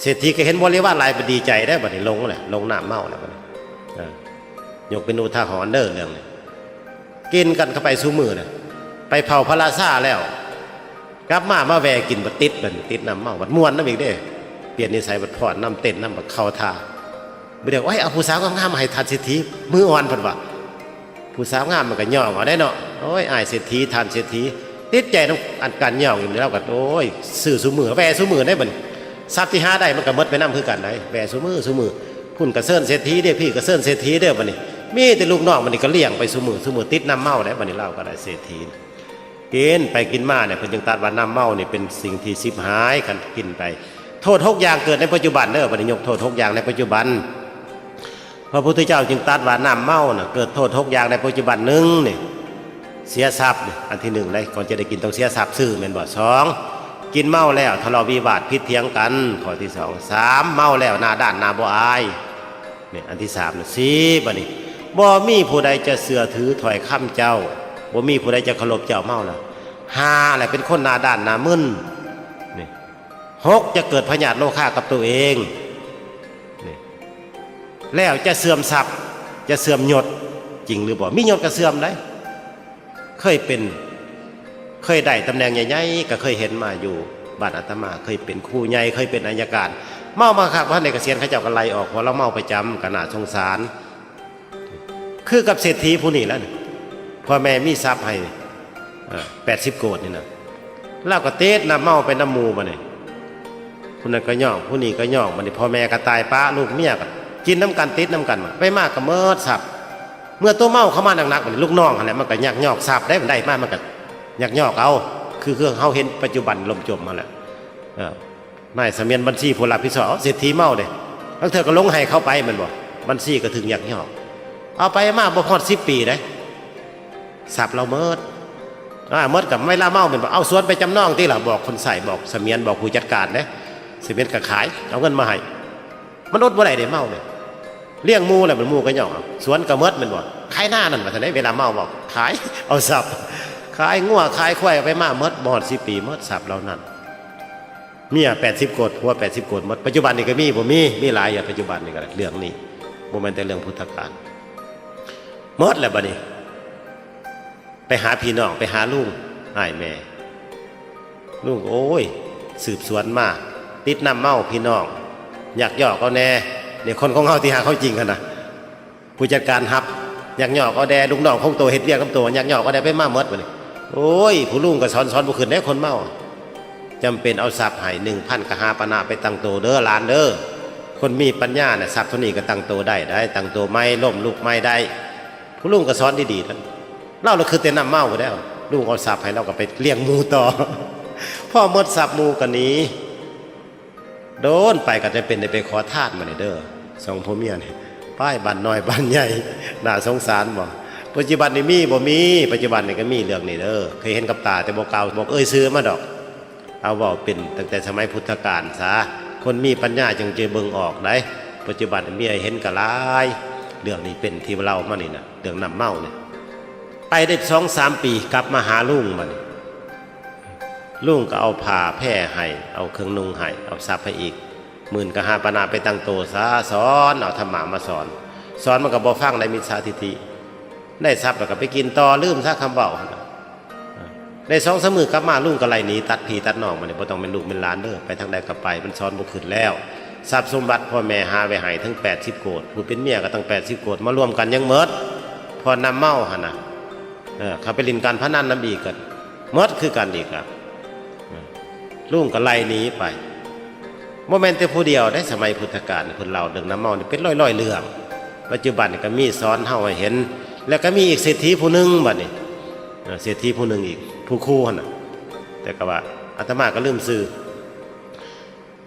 เศรษฐีก็เห็นบริวารหลายบ่ดีใจได้บัดนี้ลงแหละลงน้ำเมาแล้วบัดนี้ยกเป็นอุทาหรณ์เด้อเรื่องนี้กินกันเข้าไปซุมื้อน่ะไปเผาพระราชาแล้วกลับมาแวกินบัดติดน้ำเมาบัดม่วนน้ำอีกเด้เปลี่ยนนิสัยบัดพอดน้ำเต้นน้ำบัดเข้าท่า บ่ได้ว่าเอาผู้สาวงามๆมาให้ท่านเศรษฐีมืออ่อนเพิ่นว่าผู้สาวงามมันก็ย่องเอาได้เนาะโอ้ยอ้ายเศรษฐีท่านเศรษฐีติดใจนำอันการย่องอยู่แล้วก็โอ้ยซื้อซุมื้อแวซุมื้อได้บัดทรัพย์ที่หาได้มันก็หมดไปนำคือกันได้แวซุมื้อพุ่นก็เซิ้นเศรษฐีเด้อพี่ก็เซิ้นเศรษฐีเด้อบัดนี้มีแต่ลูกน้องมันนี่ก็เลี้ยงไปซุมื้อติดน้ำเมาได้บัดนี้เราก็ได้เศรษฐีกินไปกินมาเนี่ยเพิ่นจึงตัดว่าน้ำเมานี่เป็นสิ่งที่สิบหายคันกินไปโทษทุกอย่างเกิดในปัจจุบันเด้อบัดนี้ยกโทษทุกอย่างในปัจจุบันพระพุทธเจ้าจึงตรัสว่าน้ำเมาน่ะเกิดโทษทุกอย่างในปัจจุบันหนึ่งนี่เสียทรัพย์อันที่หนึ่งเลยก่อนจะได้กินต้องเสียทรัพย์ซื้อแม่นบ่สองกินเมาแล้วทะเลาะวิวาทพิษเถียงกันข้อที่สองสามเมาแล้วหน้าด้านหน้าบ่อายนี่อันที่สามสี่บัดนี้บ่มีผู้ใดจะเสื่อถือถอยคำเจ้าบ่มีผู้ใดจะเคารพเจ้าเมาแล้วห้าแหละเป็นคนหน้าด้านหน้ามึนนี่หกจะเกิดพยาธิโรคากับตัวเองนี่แล้วจะเสื่อมทรัพย์จะเสื่อมยศจริงหรือบ่มียศก็เสื่อมได้เคยได้ตำแหน่งใหญ่ๆก็เคยเห็นมาอยู่บ้านอาตมาเคยเป็นครูใหญ่เคยเป็นอัยการเมามาครับว่าในเกษียณเขาเจ้าก็ไล่ออกเพราะเราเมาประจำก็น่าสงสารคือกับเศรษฐีผู้นี้แล้วพ่อแม่มีทรัพย์ให้80 โกฏนี่นะแล้วก็เตะน้ำเมาไปน้ำมูมาเนี่ยผู้นั้นก็ย่องผู้นี้ก็ย่องมาเนี่ยพ่อแม่ก็ตายป้าลูกเมียก็กินน้ำกันติดน้ำกันมาไปมากก็เมิดทรัพย์เมื่อตัวเมาเข้ามาหนักๆมันลูกน้องอะไรมันก็ยักยอกทรัพย์ได้มันได้มากมันก็ยักยอกเอาคือเครื่องเขาเห็นปัจจุบันลมจมมาแล้วนายเสมียนบัญชีผู้รับผิดชอบเศรษฐีเมาเลยบางเธอก็ลงให้เข้าไปมันบอกบัญชีก็ถึงยักยอกเอาไปมาบ่พอ10 ปีได้ทรัพย์เราเมิดกับไม่ล่าเมาเป็นบอกเอาสวนไปจำนองที่หล่ะบอกคนใส่บอกเสมียนบอกผู้จัดการเนี่ยเสมียนก็ขายเอาเงินมาให้มันลดบ่ได้เด้เมาเนี่ยเลี้ยงมูแหละมันมูก็ย่องสวนก็เมิดมันบอกขายหน้านั่นมาทำไมเวลาเมาบอกขายเอาทรัพย์ขายงัวขายควายไปมาเมิดบ่10 ปีเมิดทรัพย์เรานั่นเมีย80 โกฏหัว80 โกฏหมดปัจจุบันนี่ก็มีหลายอย่างปัจจุบันนี่ก็เรื่องนี้โมเมนต์แต่เรื่องพุทธกาลเมิดแล้วบัดนี้ไปหาพี่น้องไปหาลุงอ้ายแม่ลุงโอ้ยสืบสวนมาติดน้ำเมาพี่น้องอยากย่อก็แน่เนี่ยคนของเขาที่หาเขาจริงกันนะผู้จัดการฮับอยากย่อก็แด่ลุงน้องของโตเฮ็ดเวียกกับโตอยากย่อก็แด่ไปมาเมิดบัดนี้โอ้ยผู้ลุงก็สอนบ่ขึ้นได้คนเมาจำเป็นเอาทรัพย์ให้1,000กะหาปณะไปตั้งโตเด้อหลานเด้อคนมีปัญญาเนี่ยทรัพย์เท่านี้ก็ตั้งโตได้ตั้งโตไม่ล้มลุกไม่ได้ผู้ลุงก็สอนดีๆนั่นเล่าเราคือเต้นน้ำเมาไปแล้วลุงเอาทรัพย์ให้เราก็ไปเลี้ยงหมูต่อพ่อมดทรัพย์หมูกันนี้โดนไปก็จะเป็นได้ไปขอทานมาเด้อสองพ่อเมียนี่ป้ายบ้านน้อยบ้านใหญ่น่าสงสารบ่ปัจจุบันนี่มีบ่มีปัจจุบันนี่ก็มีเรื่องนี้เด้อเคยเห็นกับตาแต่บ่กล่าวบอกซื้อมาดอกเอาว่าเป็นตั้งแต่สมัยพุทธกาลซะคนมีปัญญาจึงจะเบิ่งออกได้ปัจจุบันมีให้เห็นก็หลายเรื่องนี้เป็นที่เรามานี่นะเรื่องน้ำเมาเนี่ยไปได้2-3 ปีกลับมาหาลุงมันลุงก็เอาผ้าแพร่ให้เอาเครื่องนุ่งให้เอาทรัพย์ให้อีก10,000กะหาปณะไปตั้งโตซะสอนเอาธรรมะมาสอนมันก็บ่ฟังได้มิจฉาทิฏฐิได้ทรัพย์แล้วก็ไปกินต่อลืมซะคำเว้าได้2-3 มื้อกลับมาลุงก็ไล่หนีตัดพี่ตัดน้องมันบ่ต้องเป็นลูกเป็นหลานเด้อไปทางใดก็ไปมันสอนบ่ขึ้นแล้วทรัพย์สมบัติพ่อแม่หาไว้ให้ถึง80 โกฏผู้เป็นเมียก็ตั้ง80 โกฏมารวมกันยังหมดพอน้ำเมาหั่นน่ะเขาไปเล่นการพนันน้ำอีกกันหมดคือกันอีกครับลุงก็ไล่หนีไปโมเมนต์แต่ผู้เดียวได้สมัยพุทธกาลคนเราเรื่องน้ำเมานี่เป็นร้อยๆเรื่องปัจจุบันก็มีสอนเฮาให้เห็นแล้วก็มีอีกเศรษฐีผู้หนึ่งบัดนี้เศรษฐีผู้หนึ่งอีกผู้คู่หั่นน่ะแต่ก็ว่าอาตมาก็ลืมซื้อ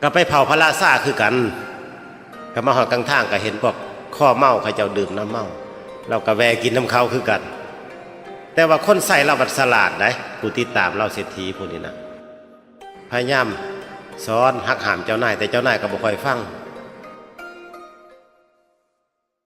ก็ไปเผาพระราชาคือกันก็มาหอดกลางทางก็เห็นพวกข้อเมาเขาเจ้าดื่มน้ำเมาเราก็แวะกินน้ำเขาคือกันแต่ว่าคนใส่เราบัดสลาดได้ผู้ติดตามเราเศรษฐีผู้นี้นะพยายามสอนหักห้ามเจ้านายแต่เจ้านายก็บ่ค่อยฟัง